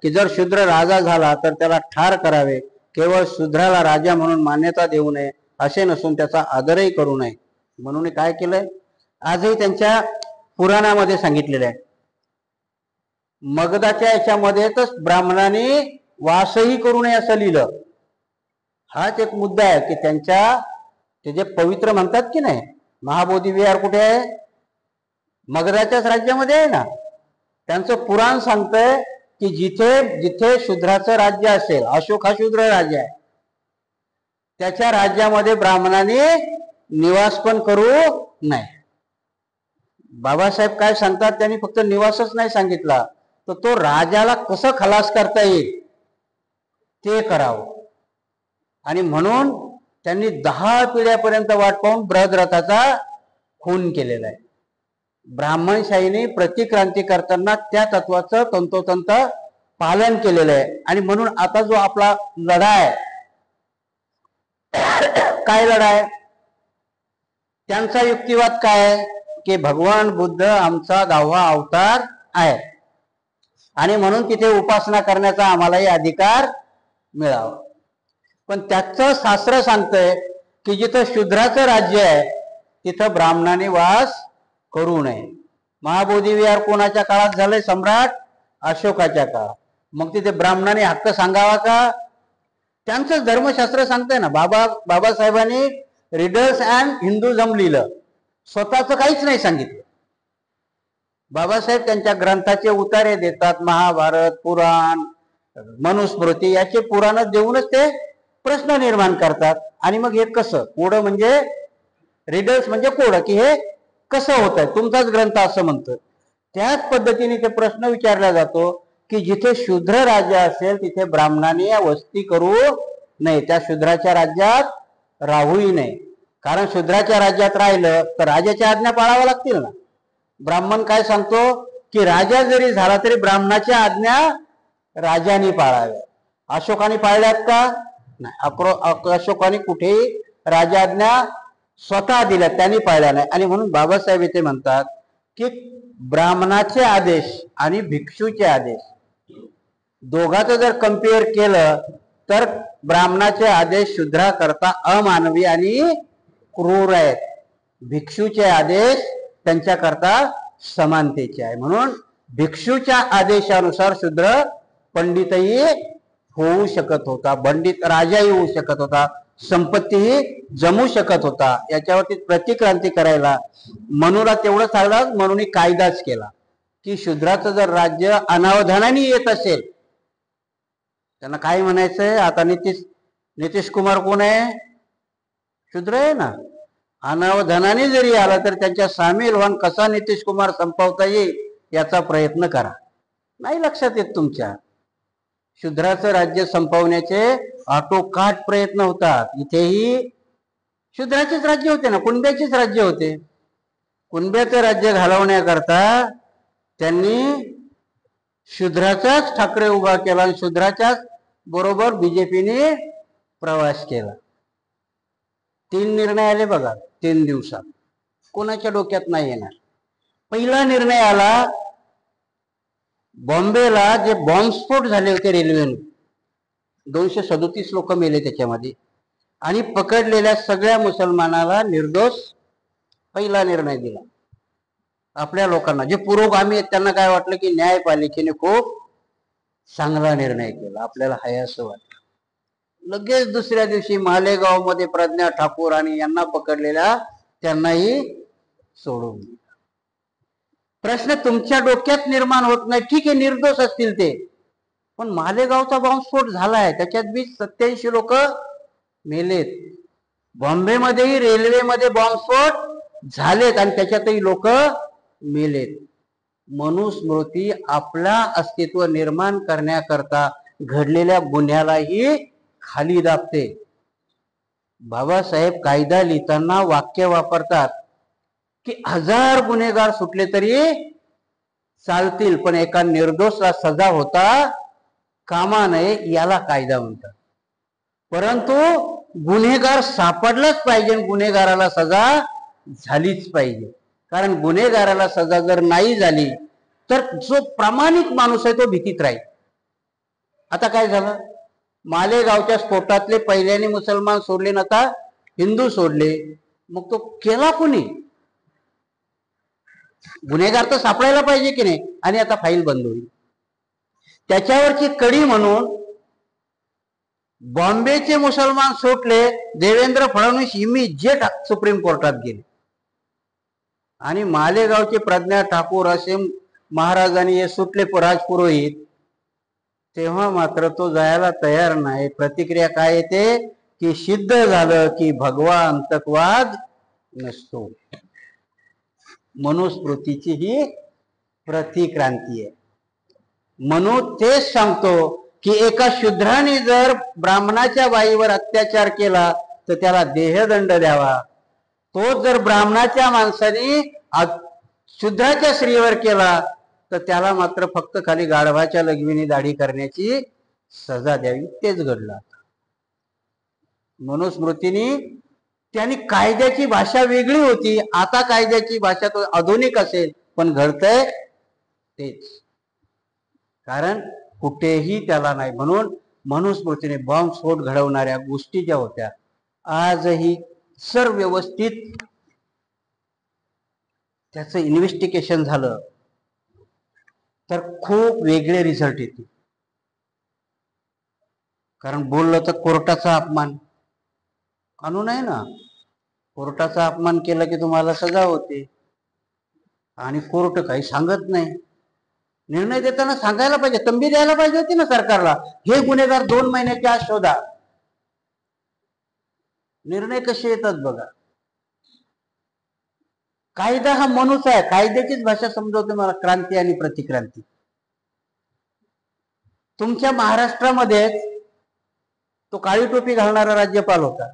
की जर शूद्र राजा झाला तर त्याला ठार करावे. केवळ शूद्राला राजा म्हणून मान्यता देऊ नये असे नसून त्याचा आदरही करू नये. म्हणून काय केलंय, आजही त्यांच्या पुराणामध्ये सांगितलेलं आहे. मगधाच्या याच्यामध्येच ब्राह्मणाने वासही करू नये असं लिहिलं. हाच एक मुद्दा आहे की त्यांच्या ते जे पवित्र म्हणतात की नाही, महाबोधी विहार कुठे आहे, मगधाच्याच राज्यामध्ये आहे ना. त्यांचं पुराण सांगतंय की जिथे जिथे शूद्राचं राज्य असेल, अशोक हा शूद्र राज्य आहे, त्याच्या राज्यामध्ये ब्राह्मणाने निवास पण करू नये. बाबासाहेब काय सांगतात, त्यांनी फक्त निवासच नाही सांगितला, तर तो राजाला कसं खलास करता येईल ते करावं. आणि म्हणून त्यांनी 10 पिढ्यापर्यंत वाट पाहून बृहद्रथाचा खून केलेला आहे. ब्राह्मणशाहीने प्रतिक्रांती करताना त्या तत्वाचं तंतोतंत पालन केलेलं आहे. आणि म्हणून आता जो आपला लढा आहे, काय लढा आहे, त्यांचा युक्तिवाद काय आहे की भगवान बुद्ध आमचा 10वा अवतार आहे आणि म्हणून तिथे उपासना करण्याचा आम्हालाही अधिकार मिळावा. पण त्याचं शास्त्र सांगतंय की जिथं शूद्राचं राज्य आहे तिथं ब्राह्मणाने वास करू नये. महाबोधी विहार कोणाच्या काळात झालंय, सम्राट अशोकाच्या काळात. मग तिथे ब्राह्मणाने हक्क सांगावा का, त्यांचं धर्मशास्त्र सांगतंय ना. बाबासाहेबांनी रिडल्स अँड हिंदुझम लिहिलं, स्वतःच काहीच नाही सांगितलं. बाबासाहेब त्यांच्या ग्रंथाचे उतारे देतात, महाभारत, पुराण, मनुस्मृती याचे पुराण देऊनच ते प्रश्न निर्माण करतात. आणि मग हे कसं, कोड म्हणजे रिडल्स म्हणजे कोड, की हे कसं होत आहे, तुमचाच ग्रंथ असं म्हणतं. त्याच पद्धतीने ते प्रश्न विचारला जातो की जिथे शूद्र राज्य असेल तिथे ब्राह्मणाने वस्ती करू नये, त्या शूद्राच्या राज्यात राहूही नये. कारण शूद्राच्या राज्यात राहिलं तर राजाच्या आज्ञा पाळाव्या लागतील ना. ब्राह्मण काय सांगतो की राजा जरी झाला तरी ब्राह्मणाच्या आज्ञा राजाने पाळाव्या. अशोकाने पाळल्यात का? नाही. अशोकाने कुठेही राजाज्ञा स्वतः दिल्या, त्यांनी पाळल्या नाही. आणि म्हणून बाबासाहेब इथे म्हणतात की ब्राह्मणाचे आदेश आणि भिक्षूचे आदेश दोघांचं जर कम्पेअर केलं तर ब्राह्मणाचे आदेश शूद्राकरता अमानवी आणि क्रूर आहेत. भिक्षूचे आदेश त्यांच्याकरता समानतेचे आहे. म्हणून भिक्षूच्या आदेशानुसार शूद्र पंडितही होऊ शकत होता, पंडित राजाही होऊ शकत होता, संपत्तीही जमू शकत होता. याच्यावरती प्रतिक्रांती करायला मनूला तेवढं सांगलं. म्हणून कायदाच केला की शूद्राचं जर राज्य अनावधानाने येत असेल, त्यांना काय म्हणायचंय आता, नितीश कुमार कोण आहे? शूद्र आहे ना. अनावधानाने जरी आला तर त्यांच्या सामील व्हान कसा नितीश कुमार संपवता येईल याचा प्रयत्न करा. नाही लक्षात येत तुमच्या. शूद्राचं राज्य संपवण्याचे आटोकाट प्रयत्न होतात. इथेही शूद्राचेच राज्य होते ना, कुणब्याचेच राज्य होते. कुणब्याचं राज्य घालवण्याकरता त्यांनी शूद्राचाच ठाकरे उभा केला आणि शूद्राच्याच बरोबर बीजेपीने प्रवास केला. 3 निर्णय आले बघा 3 दिवसात. कोणाच्या डोक्यात नाही येणार. पहिला निर्णय आला, बॉम्बेला जे बॉम्बस्फोट झाले होते रेल्वेने, 237 लोक मेले त्याच्यामध्ये, आणि पकडलेल्या सगळ्या मुसलमानाला निर्दोष पहिला निर्णय दिला. आपल्या लोकांना जे पुरोगामी आहेत त्यांना काय वाटलं की न्यायपालिकेने खूप चांगला निर्णय केला, आपल्याला हाय असं वाटलं. लगेच दुसऱ्या दिवशी मालेगाव मध्ये प्रज्ञा ठाकूर आणि यांना पकडलेल्या त्यांनाही सोडून दिलं. प्रश्न तुमच्या डोक्यात निर्माण होत नाही. ठीक आहे, निर्दोष असतील ते, पण मालेगावचा बॉम्बस्फोट झालाय, त्याच्यात 27 लोक मेलेत. बॉम्बेमध्येही रेल्वेमध्ये बॉम्बस्फोट झालेत आणि त्याच्यातही लोक मेलेत. मनुस्मृती आपला अस्तित्व निर्माण करण्याकरता घडलेल्या गुन्ह्यालाही खाली दाबते. बाबासाहेब कायदा लिहिताना वाक्य वापरतात की 1000 गुन्हेगार सुटले तरी चालतील, पण एका निर्दोषला सजा होता कामा नये, याला कायदा म्हणतात. परंतु गुन्हेगार सापडलाच पाहिजे, गुन्हेगाराला सजा झालीच पाहिजे. कारण गुन्हेगाराला सजा जर नाही झाली तर जो प्रामाणिक माणूस आहे तो भीतीत राहील. आता काय झालं, मालेगावच्या स्फोटातले पहिल्याने मुसलमान सोडले ना, आता हिंदू सोडले. मग तो केला कुणी? गुन्हेगार तर सापडायला पाहिजे की नाही. आणि आता फाईल बंद होईल. त्याच्यावरची कडी म्हणून बॉम्बेचे मुसलमान सुटले, देवेंद्र फडणवीस इमिजिएट सुप्रीम कोर्टात गेले आणि मालेगावचे प्रज्ञा ठाकूर असे महाराजांनी हे सुटले राजपुरोहित, तेव्हा मात्र तो जायला तयार नाही. प्रतिक्रिया काय येते की सिद्ध झालं की भगवा अंतकवाद नसतो. मनुस्मृतीची ही प्रतिक्रांती आहे. म्हणून तेच सांगतो की एका शूद्राने जर ब्राह्मणाच्या बाईवर अत्याचार केला तर त्याला देहदंड द्यावा. तो जर ब्राह्मणाच्या माणसाने शूद्राच्या स्त्रीवर केला तर त्याला मात्र फक्त खाली गाढवाच्या लघवीने दाढी करण्याची सजा द्यावी. तेच घडलं. मनुस्मृतीने त्यांनी कायद्याची भाषा वेगळी होती, आता कायद्याची भाषा तो आधुनिक असेल, पण घडतंय तेच. कारण कुठेही त्याला नाही. म्हणून मनुस्मृतीने बॉम्बस्फोट घडवणाऱ्या गोष्टी ज्या होत्या आजही सर्व व्यवस्थित त्याचं इन्व्हेस्टिगेशन झालं तर खूप वेगळे रिझल्ट येते. कारण बोललं तर कोर्टाचा अपमान, कानून आहे ना, कोर्टाचा अपमान केला की तुम्हाला सजा होते. आणि कोर्ट काही सांगत नाही. निर्णय देताना सांगायला पाहिजे, तंबी द्यायला पाहिजे होती ना सरकारला, हे गुन्हेगार 2 महिन्याच्या आत शोधा. निर्णय कसे येतात बघा. कायदा हा मनुष्य आहे. कायद्याचीच भाषा समजवते मला क्रांती आणि प्रतिक्रांती. तुमच्या महाराष्ट्रामध्ये तो काळी टोपी घालणारा राज्यपाल होता.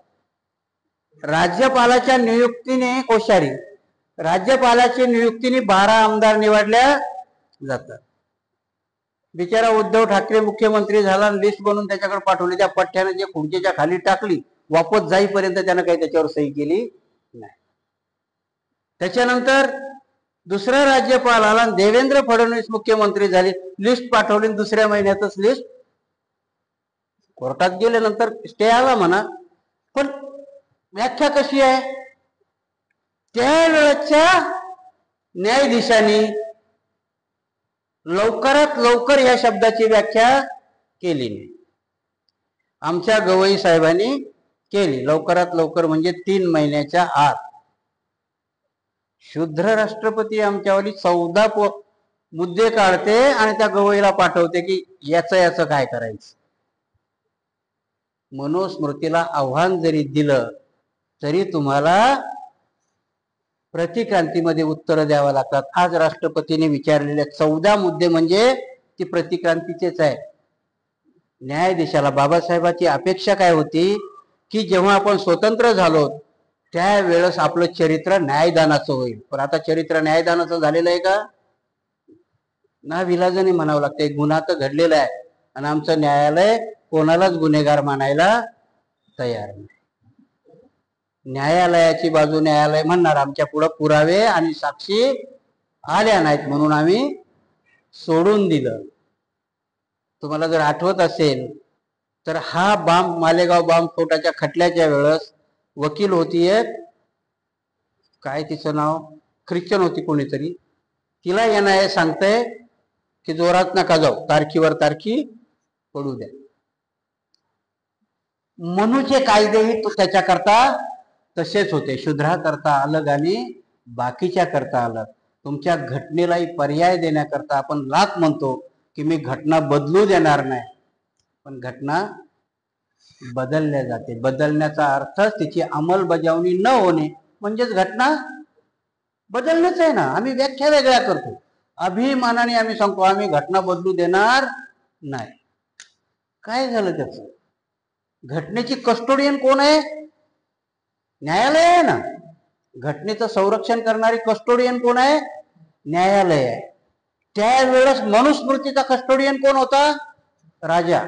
राज्यपालाच्या नियुक्तीने कोश्यारी, राज्यपालाच्या नियुक्तीने 12 आमदार निवडल्या जातात. बिचारा उद्धव ठाकरे मुख्यमंत्री झाला, लिस्ट बनवून त्याच्याकडे पाठवली, त्या पठ्ठ्याने जे खुर्चीच्या खाली टाकली, वापस जाईपर्यंत त्यानं काही त्याच्यावर सही केली नाही. त्याच्यानंतर दुसरा राज्यपाल आला, देवेंद्र फडणवीस मुख्यमंत्री झाले, लिस्ट पाठवली, दुसऱ्या महिन्यातच लिस्ट कोर्टात गेल्यानंतर स्टे आला म्हणा, पण व्याख्या कशी आहे? त्यावेळेच्या न्यायाधीशांनी लवकरात लवकर या शब्दाची व्याख्या केली नाही. आमच्या गवई साहेबांनी केली. लवकरात लवकर म्हणजे 3 महिन्याच्या आत. शुद्र राष्ट्रपती आमच्यावाली 14 मुद्दे काढते आणि त्या गवईला पाठवते की याचं काय करायचं. मनुस्मृतीला आव्हान जरी दिलं तरी तुम्हाला प्रतिक्रांतीमध्ये उत्तर द्यावं लागतात. आज राष्ट्रपतीने विचारलेले 14 मुद्दे म्हणजे ती प्रतिक्रांतीचेच आहे. न्यायाधीशाला बाबासाहेबांची अपेक्षा काय होती की जेव्हा आपण स्वतंत्र झालो त्यावेळेस आपलं चरित्र न्यायदानाचं होईल. पण आता चरित्र न्यायदानाचं झालेलं आहे का? ना विलाजाने म्हणावं लागतं. गुन्हा तर घडलेला आहे आणि आमचं न्यायालय कोणालाच गुन्हेगार मानायला तयार नाही. न्यायालयाची बाजू न्यायालय म्हणणार आमच्या पुढे पुरावे आणि साक्षी आल्या नाहीत म्हणून आम्ही सोडून दिलं. तुम्हाला जर आठवत असेल तर हा मालेगाव बॉम्बस्फोटाच्या खटल्याच्या वेळेस वकील होती एक, काय तिचं नाव, ख्रिश्चन होती कोणीतरी, तिला NIA सांगतंय की जोरात नका जाऊ, तारखीवर तारखी पडू द्या. मनूचे कायदेही तो त्याच्याकरता तसेच होते. शूद्रा करता अलग आणि बाकीच्या करता अलग. तुमच्या घटनेलाही पर्याय देण्याकरता आपण लाख म्हणतो की मी घटना बदलू देणार नाही, पण घटना बदलल्या जाते. बदलण्याचा अर्थच तिची अंमलबजावणी न होणे म्हणजेच घटना बदलणंच आहे ना. आम्ही व्याख्या वेगळ्या करतो. अभिमानाने आम्ही सांगतो आम्ही घटना बदलू देणार नाही. काय झालं त्याचं? घटनेची कस्टोडियन कोण आहे? न्यायालय आहे ना. घटनेचं संरक्षण करणारी कस्टोडियन कोण आहे? न्यायालय आहे. त्यावेळेस मनुस्मृतीचा कस्टोडियन कोण होता? राजा.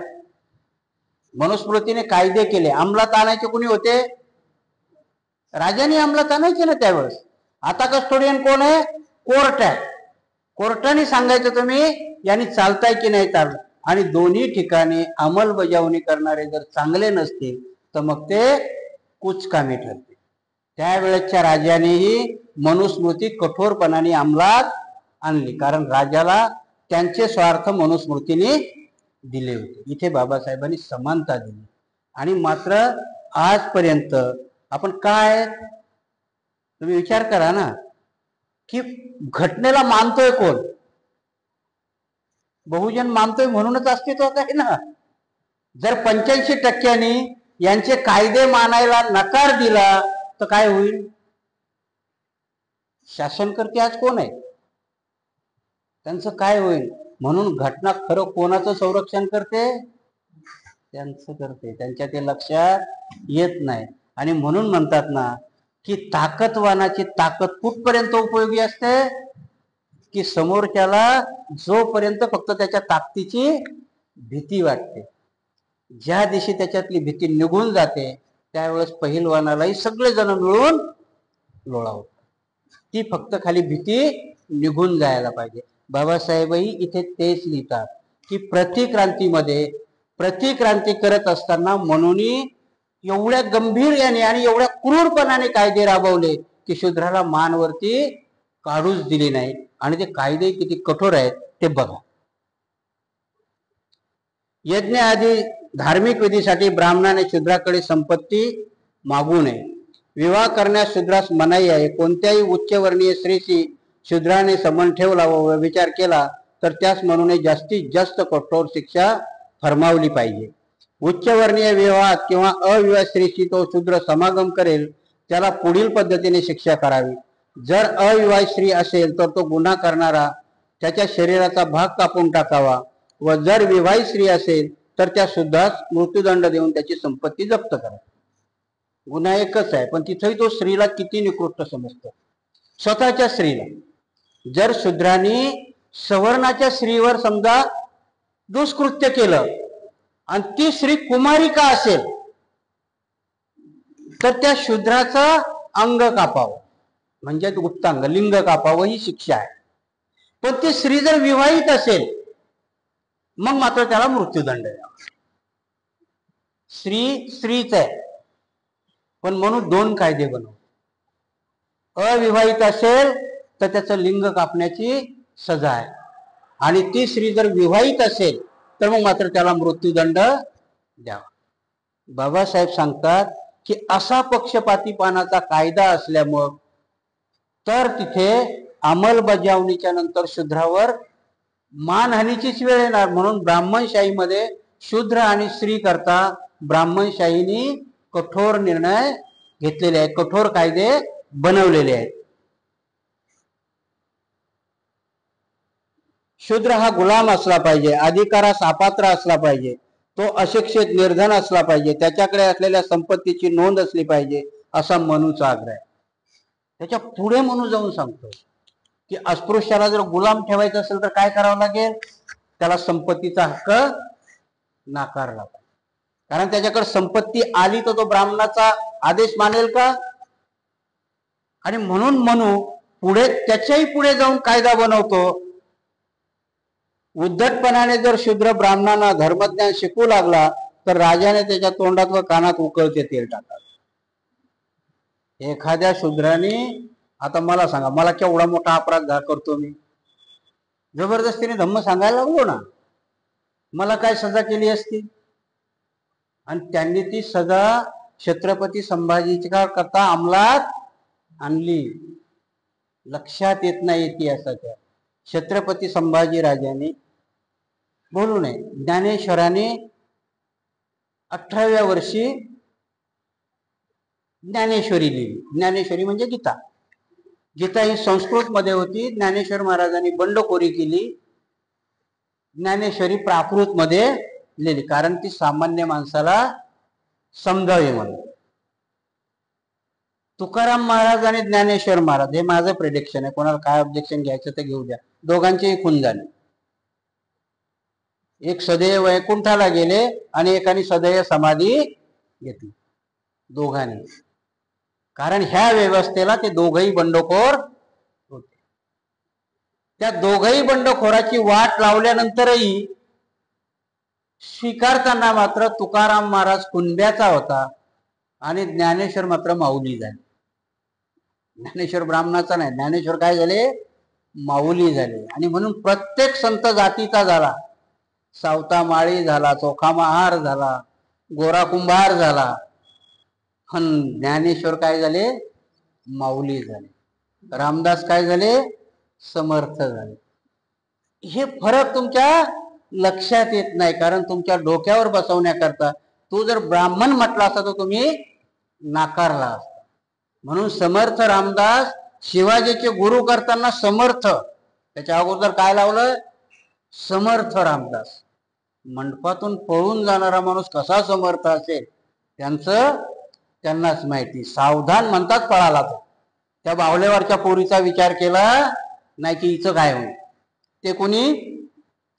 मनुस्मृतीने कायदे केले, अंमलात आणायचे कोणी होते? राजाने अंमलात आणायचे ना त्यावेळेस. आता कस्टोडियन कोण आहे? कोर्ट आहे. कोर्टाने सांगायचं तुम्ही यांनी चालताय की नाही चालत. आणि दोन्ही ठिकाणी अंमलबजावणी करणारे जर चांगले नसतील तर मग ते कुचकामी ठरते. त्यावेळेच्या राजानेही मनुस्मृती कठोरपणाने अंमलात आणली, कारण राजाला त्यांचे स्वार्थ मनुस्मृतीने दिले होते. इथे बाबासाहेबांनी समानता दिली. आणि मात्र आजपर्यंत आपण काय, तुम्ही विचार करा ना की घटनेला मानतोय कोण? बहुजन मानतोय म्हणूनच अस्तित्वात आहे ना. जर 85% यांचे कायदे मानायला नकार दिला तर काय होईल? शासनकर्ते आज कोण आहे? त्यांचं काय होईल? म्हणून घटना खरं कोणाचं संरक्षण करते? त्यांचं करते. त्यांच्या ते लक्षात येत नाही. आणि म्हणून म्हणतात ना की ताकदवानाची ताकद कुठपर्यंत उपयोगी असते की समोरच्याला जोपर्यंत फक्त त्याच्या ताकदीची भीती वाटते. ज्या दिवशी त्याच्यातली भीती निघून जाते त्यावेळेस पहिलवानालाही सगळे जण मिळून लोळावतात. ती फक्त खाली भीती निघून जायला पाहिजे. बाबासाहेबही इथे तेच लिहितात की प्रतिक्रांतीमध्ये प्रतिक्रांती करत असताना म्हणून एवढ्या गंभीर्याने आणि एवढ्या क्रूरपणाने कायदे राबवले की शूद्राला मानवरती काढूच दिली नाही. आणि ते कायदे किती कठोर आहेत ते बघा. यज्ञ आदी धार्मिक विधीसाठी ब्राह्मणाने शूद्राकडे संपत्ती मागू नये. विवाह करण्यास शूद्रास मनाई आहे. कोणत्याही उच्चवर्णीय स्त्रीशी शूद्राने संबंध ठेवला व विचार केला तर त्यास म्हणून जास्तीत जास्त कठोर शिक्षा फरमावली पाहिजे. उच्चवर्णीय विवाहात किंवा अविवाहित स्त्रीशी तो शूद्र समागम करेल त्याला पुढील पद्धतीने शिक्षा करावी. जर अविवाहित स्त्री असेल तर तो गुन्हा करणारा त्याच्या शरीराचा भाग कापून टाकावा व जर विवाहित स्त्री असेल तर त्या सुद्धा मृत्यूदंड देऊन त्याची संपत्ती जप्त करावी. गुन्हा एकच आहे, पण तिथेही तो स्त्रीला किती निकृष्ट समजतो. स्वतःच्या स्त्रीला जर शूद्रांनी सवर्णाच्या स्त्रीवर समजा दुष्कृत्य केलं आणि ती स्त्री कुमारिका असेल तर त्या शूद्राचं अंग कापावं, म्हणजे गुप्तांग लिंग कापावं ही शिक्षा आहे. पण ती स्त्री जर विवाहित असेल मग मात्र त्याला मृत्यूदंड द्यावा. स्त्रीच आहे, पण म्हणून दोन कायदे बनव. अविवाहित असेल तर त्याचं लिंग कापण्याची सजा आहे, आणि ती स्त्री जर विवाहित असेल तर मग मात्र त्याला मृत्यूदंड द्यावा. बाबासाहेब सांगतात की असा पक्षपातीपणाचा कायदा असल्यामुळं तर तिथे अंमलबजावणीच्या नंतर शूद्रावर मानहानीचीच वेळ येणार. म्हणून ब्राह्मणशाहीमध्ये शूद्र आणि स्त्री करता ब्राह्मणशाहीने कठोर निर्णय घेतलेले आहेत, कठोर कायदे बनवलेले आहेत. शूद्र हा गुलाम असला पाहिजे, अधिकारास अपात्र असला पाहिजे, तो अशिक्षित निर्धन असला पाहिजे, त्याच्याकडे असलेल्या संपत्तीची नोंद असली पाहिजे, असा मनूचा आग्रह आहे. त्याच्या पुढे मनू जाऊन सांगतो की अस्पृश्याला जर गुलाम ठेवायचं असेल तर काय करावं लागेल, त्याला संपत्तीचा हक्क नाकारला पाहिजे. कारण त्याच्याकडे संपत्ती आली तर तो ब्राह्मणाचा आदेश मानेल का? आणि म्हणून मनू पुढे त्याच्याही पुढे जाऊन कायदा बनवतो. उद्धटपणाने जर शूद्र ब्राह्मणांना धर्मज्ञान शिकू लागला तर राजाने त्याच्या तोंडात व कानात उकळते तेल टाकावे. एखाद्या शूद्राने, आता मला सांगा, मला केवढा मोठा अपराध करतो मी, जबरदस्तीने धम्म सांगायला लागलो ना, मला काय सजा केली असती? आणि त्यांनी ती सजा छत्रपती संभाजीच्या करता अंमलात आणली. लक्षात येत नाही इतिहासाच्या. छत्रपती संभाजी राजाने बोलू नये, ज्ञानेश्वराने 18व्या वर्षी ज्ञानेश्वरी लिहिली. ज्ञानेश्वरी म्हणजे गीता. गीता ही संस्कृत मध्ये होती. ज्ञानेश्वर महाराजांनी बंडखोरी केली, ज्ञानेश्वरी प्राकृत मध्ये लिहिली, कारण ती सामान्य माणसाला समजावी म्हणून. तुकाराम महाराज आणि ज्ञानेश्वर महाराज, हे माझं प्रेडिक्शन आहे, कोणाला काय ऑब्जेक्शन घ्यायचं ते घेऊ द्या, दोघांचेही खून झाले. एक सदैव वैकुंठाला गेले आणि एकाने सदैव समाधी घेतली, दोघांनी. कारण ह्या व्यवस्थेला ते दोघही बंडखोर होते. त्या दोघही बंडखोराची वाट लावल्यानंतरही स्वीकारताना मात्र तुकाराम महाराज कुणब्याचा होता आणि ज्ञानेश्वर मात्र माऊली झाले. ज्ञानेश्वर ब्राह्मणाचा नाही, ज्ञानेश्वर काय झाले, माऊली झाले. आणि म्हणून प्रत्येक संत जातीचा झाला. सावता माळी झाला, चोखा महार झाला, गोरा कुंभार झाला, ज्ञानेश्वर काय झाले, माऊली झाले. रामदास काय झाले, समर्थ झाले. हे फरक तुमच्या लक्षात येत नाही, कारण तुमच्या डोक्यावर बसवण्याकरता तू जर ब्राह्मण म्हटला असता तर तुम्ही नाकारला असता. म्हणून समर्थ रामदास शिवाजीचे गुरु करताना समर्थ, त्याच्या अगोदर काय लावलं, समर्थ रामदास. मंडपातून पळून जाणारा माणूस कसा समर्थ असेल त्यांनाच माहिती. सावधान म्हणतात पळाला तो. त्या बावलेवरच्या पोरीचा विचार केला नाही की हिचं काय होईल ते कोणी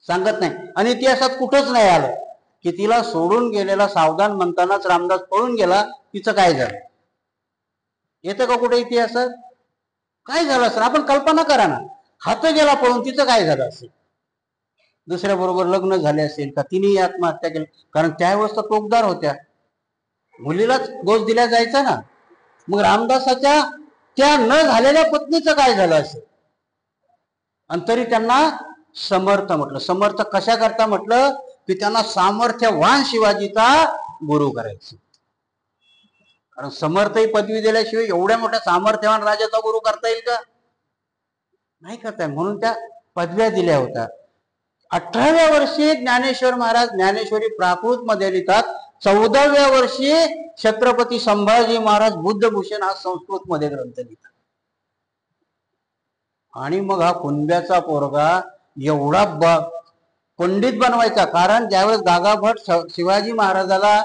सांगत नाही. आणि इतिहासात कुठंच नाही आलं की तिला सोडून गेलेला सावधान म्हणतानाच रामदास पळून गेला, तिचं काय झालं. येतं का कुठे इतिहासात? काय झालं असेल आपण कल्पना करा ना. हात गेला पळून, तिचं काय झालं असेल? दुसऱ्या बरोबर लग्न झाले असेल का, तिनेही आत्महत्या केली? कारण त्यावेळेस तर टोकदार होत्या, मुलीलाच दोष दिला जायचा ना. मग रामदासाच्या त्या न झालेल्या पत्नीचं काय झालं असेल? आणि तरी त्यांना समर्थ म्हटलं. समर्थ कशा करता म्हटलं की त्यांना सामर्थ्यवान शिवाजीचा गुरु करायचं. कारण समर्थ ही पदवी दिल्याशिवाय एवढ्या मोठ्या सामर्थ्यवान राजाचा गुरु करता येईल का? नाही करता. म्हणून त्या पदव्या दिल्या होत्या. 18व्या वर्षी ज्ञानेश्वर महाराज ज्ञानेश्वरी प्राकृत मध्ये लिहितात. 14व्या वर्षी छत्रपती संभाजी महाराज बुद्धभूषण हा संस्कृत मध्ये ग्रंथ लिहितात. आणि मग हा कुणब्याचा पोरगा एवढा पंडित बनवायचा. कारण ज्यावेळेस दादाभट शिवाजी महाराजाला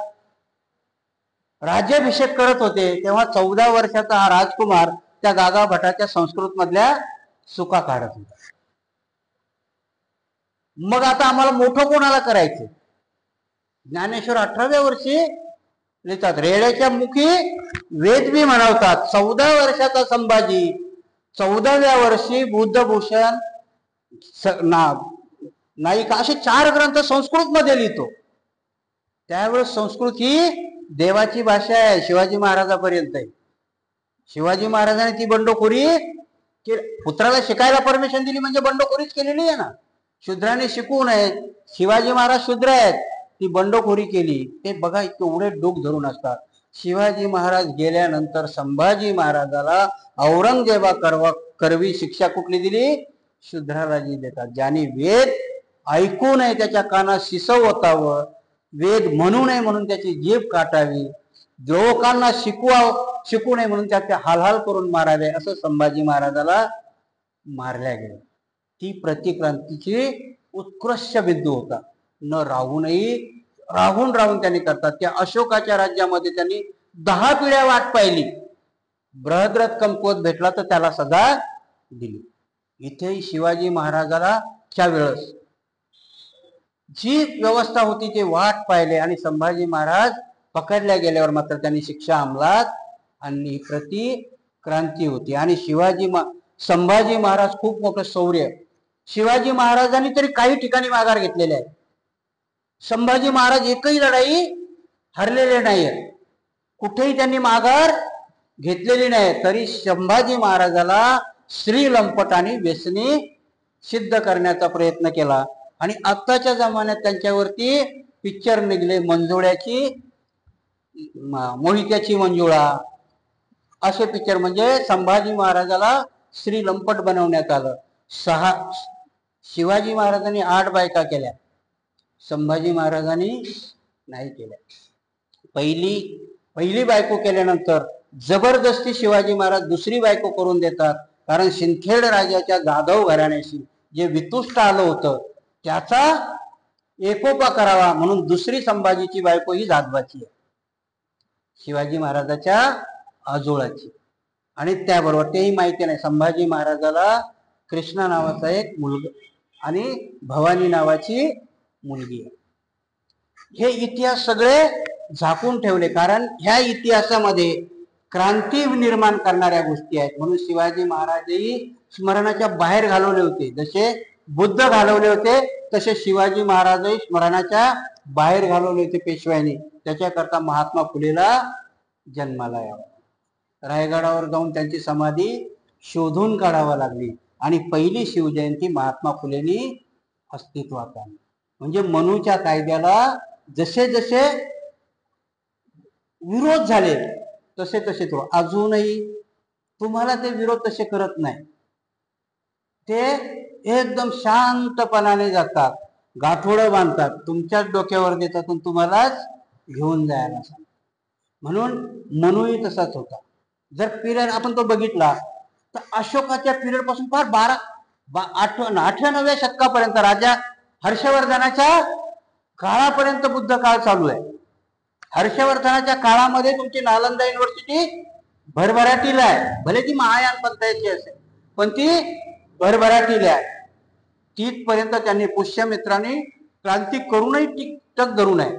राज्याभिषेक करत होते तेव्हा 14 वर्षाचा हा राजकुमार त्या दादाभटाच्या संस्कृत मधल्या चुका काढत होता. मग आता आम्हाला मोठं कोणाला करायचं? ज्ञानेश्वर 18व्या वर्षी लिहितात, रेड्याच्या मुखी वेद बी म्हणवतात. 14 वर्षाचा संभाजी 14व्या वर्षी बुद्धभूषण नायिका असे 4 ग्रंथ संस्कृत मध्ये लिहितो. त्यावेळेस संस्कृत ही देवाची भाषा आहे, शिवाजी महाराजापर्यंत आहे. शिवाजी महाराजांनी ती बंडखोरी पुत्राला शिकायला परमिशन दिली म्हणजे बंडखोरीच केलेली आहे ना. शूद्राने शिकवू नये, शिवाजी महाराज शूद्र आहेत, ती बंडखोरी केली. ते बघा केवढे डोक धरून असतात. शिवाजी महाराज गेल्यानंतर संभाजी महाराजाला औरंगजेबा करवी शिक्षा कुठली दिली? शूद्राला जी देतात. ज्याने वेद ऐकू नये त्याच्या कानात शिसव ओतावं, वेद म्हणू नये म्हणून त्याची जीभ काटावी, लोकांना शिकू नये म्हणून त्याचे हालहाल करून मारावे, असं संभाजी महाराजाला मारल्या गेले. ती प्रतिक्रांतीची उत्कृष्ट बिंदू होता. न राहून त्यांनी करतात. त्या अशोकाच्या राज्यामध्ये त्यांनी 10 पिढ्या वाट पाहिली. बृहद्रथ कमकुवत भेटला तर त्याला सजा दिली. इथे शिवाजी महाराजाला त्या वेळेस जी व्यवस्था होती ते वाट पाहिले आणि संभाजी महाराज पकडल्या गेल्यावर मात्र त्यांनी शिक्षा अंमलात आणली. प्रतिक्रांती होती. आणि संभाजी महाराज खूप मोठं शौर्य. शिवाजी महाराजांनी तरी काही ठिकाणी माघार घेतलेले आहे. संभाजी महाराज एकही लढाई हरलेले नाहीये, कुठेही त्यांनी माघार घेतलेली नाही. तरी संभाजी महाराजाला श्रीलंपट आणि व्यसनी सिद्ध करण्याचा प्रयत्न केला. आणि आत्ताच्या जमान्यात त्यांच्यावरती पिक्चर निघले, मंजुळ्याची मोहित्याची मंजुळा असे पिक्चर. म्हणजे संभाजी महाराजाला श्रीलंपट बनवण्यात आलं. शिवाजी महाराजांनी 8 बायका केल्या, संभाजी महाराजांनी नाही केल्या. पहिली बायको केल्यानंतर जबरदस्ती शिवाजी महाराज दुसरी बायको करून देतात. कारण सिंदखेड राजाच्या जाधव घराण्याशी जे वितुष्ट आलं होतं त्याचा एकोपा करावा म्हणून दुसरी संभाजीची बायको ही जाधवाची आहे, शिवाजी महाराजाच्या आजोळाची. आणि त्याबरोबर तेही माहिती नाही, संभाजी महाराजाला कृष्णा नावाचा एक मुलगा आणि भवानी नावाची मुलगी आहे. हे इतिहास सगळे झाकून ठेवले, कारण ह्या इतिहासामध्ये क्रांती निर्माण करणाऱ्या गोष्टी आहेत. म्हणून शिवाजी महाराजही स्मरणाच्या बाहेर घालवले होते. जसे बुद्ध घालवले होते तसे शिवाजी महाराजही स्मरणाच्या बाहेर घालवले होते पेशव्यांनी. त्याच्याकरता महात्मा फुलेला जन्माला यावा, रायगडावर जाऊन त्यांची समाधी शोधून काढावी लागली. आणि पहिली शिवजयंती महात्मा फुलेंनी अस्तित्वात आणली. म्हणजे मनूच्या कायद्याला जसे जसे विरोध झाले तसे तसे तो अजूनही तुम्हाला ते विरोध तसे करत नाही. ते एकदम शांतपणाने जातात, गाठोडं बांधतात, तुमच्याच डोक्यावर देतात आणि तुम्हालाच घेऊन जायला सांगतात. म्हणून मनूही तसाच होता. जर पिरियड आपण तो बघितला तर अशोकाच्या पिरियड पासून फार 8व्या शतकापर्यंत राजा हर्षवर्धनाच्या काळापर्यंत बुद्ध काळ चालू आहे. हर्षवर्धनाच्या काळामध्ये तुमची नालंदा युनिव्हर्सिटी भरभराटीला आहे. भले ती महायान पंथाची असेल पण ती भरभराटीला आहे. तिथपर्यंत त्यांनी पुष्यमित्रांनी क्रांती करूनही टिकटक धरू नये.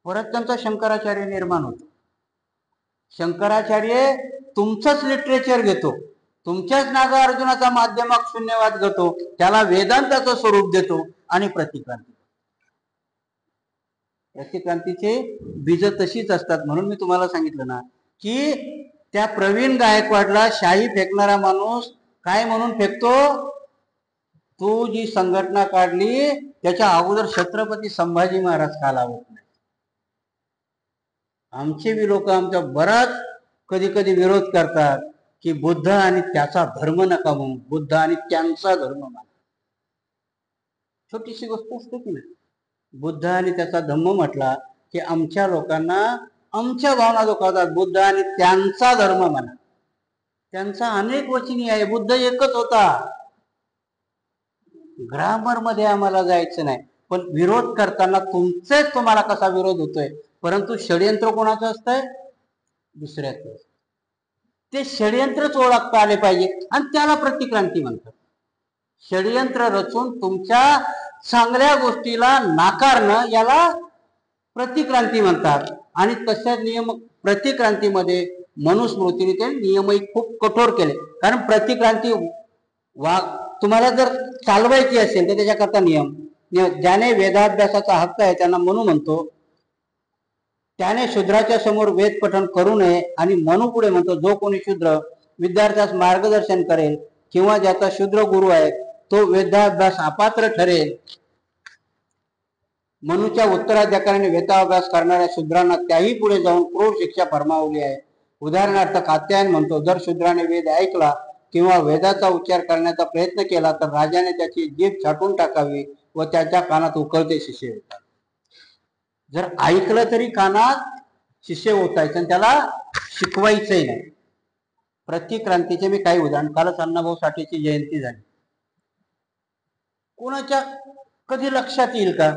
परत त्यांचा शंकराचार्य निर्माण होतो. शंकराचार्य तुमचंच लिटरेचर घेतो, तुमच्याच नागार्जुनाचा माध्यमात शून्यवाद घेतो, त्याला वेदांताचं स्वरूप देतो आणि प्रतिक्रांतीचे बीज तशीच असतात. म्हणून मी तुम्हाला सांगितलं ना की त्या प्रवीण गायकवाडला शाही फेकणारा माणूस काय म्हणून फेकतो? तू जी संघटना काढली त्याच्या अगोदर छत्रपती संभाजी महाराज का लावत नाही? आमचे बी लोक आमचा बराच कधी कधी विरोध करतात की बुद्ध आणि त्याचा धर्म नका म्हणून, बुद्ध आणि त्यांचा धर्म माना. छोटीशी गोष्ट असते की नाही? बुद्ध आणि त्याचा धर्म म्हटला की आमच्या लोकांना आमच्या भावना दुखावतात. बुद्ध आणि त्यांचा धर्म म्हणा, त्यांचा अनेक वचनी आहे, बुद्ध एकच होता. ग्रामर मध्ये आम्हाला जायचं नाही, पण विरोध करताना तुमचेच तुम्हाला कसा विरोध होतोय, परंतु षडयंत्र कोणाचं असतंय? दुसऱ्याचं. ते षडयंत्रच ओळखता आले पाहिजे आणि त्याला प्रतिक्रांती म्हणतात. षडयंत्र रचून तुमच्या चांगल्या गोष्टीला नाकारणं याला प्रतिक्रांती म्हणतात. आणि तशा नियम प्रतिक्रांतीमध्ये मनुस्मृतीने ते नियमही खूप कठोर केले. कारण प्रतिक्रांती तुम्हाला जर चालवायची असेल तर त्याच्याकरता नियम, ज्याने वेदाभ्यासाचा हक्क आहे त्यांना मनू म्हणतो, त्याने शूद्राच्या समोर वेद पठण करू नये. आणि मनू पुढे म्हणतो, जो कोणी शूद्र विद्यार्थ्यास मार्गदर्शन करेल किंवा ज्याचा शूद्र गुरु आहे तो वेदाभ्यास अपात्र ठरेल. मनूच्या उत्तराधिकाऱ्याने वेदाभ्यास करणाऱ्या शूद्रांना त्याही पुढे जाऊन क्रूर शिक्षा फरमावली आहे. उदाहरणार्थ कात्यायन म्हणतो, जर शूद्राने वेद ऐकला किंवा वेदाचा उच्चार करण्याचा प्रयत्न केला तर राजाने त्याची जीभ छाटून टाकावी व त्याच्या कानात उकळते शिष्य होतात. जर ऐकलं तरी कानात शिष्य ओतायचं आणि त्याला शिकवायचंही नाही. प्रतिक्रांतीचे मी काही उदाहरण, कालच अण्णाभाऊ साठेची जयंती झाली. कोणाच्या कधी लक्षात येईल का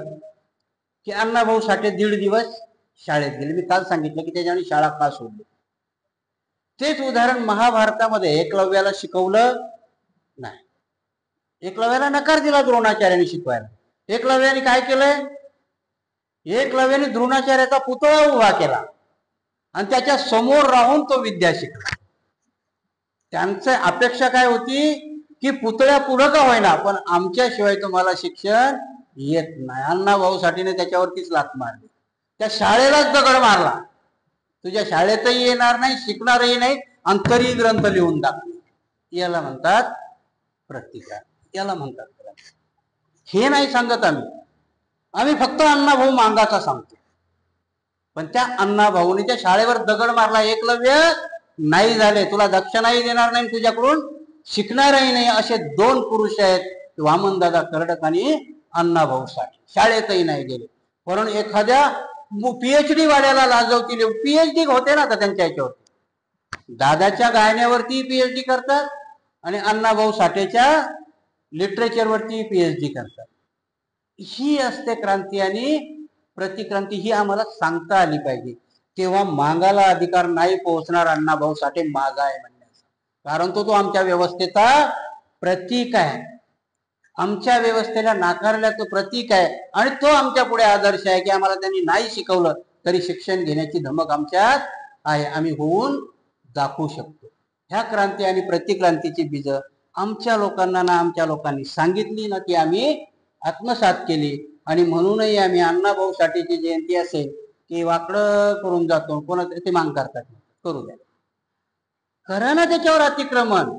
की अण्णाभाऊ साठे 1.5 दिवस शाळेत गेले? मी काल सांगितलं की त्याच्याने शाळा का सोडली. तेच उदाहरण महाभारतामध्ये एकलव्याला शिकवलं नाही. एकलव्याला नकार दिला द्रोणाचार्याने शिकवायला. एकलव्याने काय केलंय? एकलव्याने द्रोणाचार्याचा पुतळा उभा केला आणि त्याच्या समोर राहून तो विद्या शिकला. त्यांची अपेक्षा काय होती की पुतळ्या पुढं का होईना पण आमच्याशिवाय तुम्हाला शिक्षण येत नाही. अण्णाभाऊ साठेने त्याच्यावरतीच लाथ मारली, त्या शाळेलाच दगड मारला. तुझ्या शाळेतही येणार नाही, शिकणारही नाही, अंतरी ग्रंथ लिहून टाकले. याला म्हणतात प्रतिक्रांती, याला म्हणतात क्रांती. हे नाही सांगत आम्ही फक्त अण्णाभाऊ मांगाचा सांगतो. पण त्या अण्णाभाऊने त्या शाळेवर दगड मारला. एकलव्य नाही झाले, तुला दक्षिणाही देणार नाही, तुझ्याकडून शिकणारही नाही, असे 2 पुरुष आहेत, वामनदादा कर्डक आणि अण्णाभाऊ साठे. शाळेतही नाही गेले. म्हणून एखाद्या पीएचडी वाड्याला लाजवतील. पीएचडी होते ना आता त्यांच्या याच्यावरती, दादाच्या गायण्यावरती पीएचडी करतात आणि अण्णाभाऊ साठेच्या लिटरेचरवरती पीएचडी करतात. ही असते क्रांती आणि प्रतिक्रांती. ही आम्हाला सांगता आली पाहिजे. तेव्हा मागाला अधिकार नाही पोहोचणार अण्णाभाऊ साठे मागा आहे म्हणण्याचा. कारण तो आमच्या व्यवस्थेचा प्रतीक आहे, आमच्या व्यवस्थेला नाकारल्याचं प्रतीक आहे. आणि तो आमच्या पुढे आदर्श आहे की आम्हाला त्यांनी नाही शिकवलं तरी शिक्षण घेण्याची धमक आमच्यात आहे, आम्ही होऊन दाखवू शकतो. ह्या क्रांती आणि प्रतिक्रांतीची बीज आमच्या लोकांना ना आमच्या लोकांनी सांगितली ना ती आम्ही आत्मसात केली. आणि म्हणूनही आम्ही अण्णाभाऊ साठेची जयंती असेल की वाकडं करून जातो. कोणातरी ते मांग करतात, करू द्या, करा ना त्याच्यावर अतिक्रमण,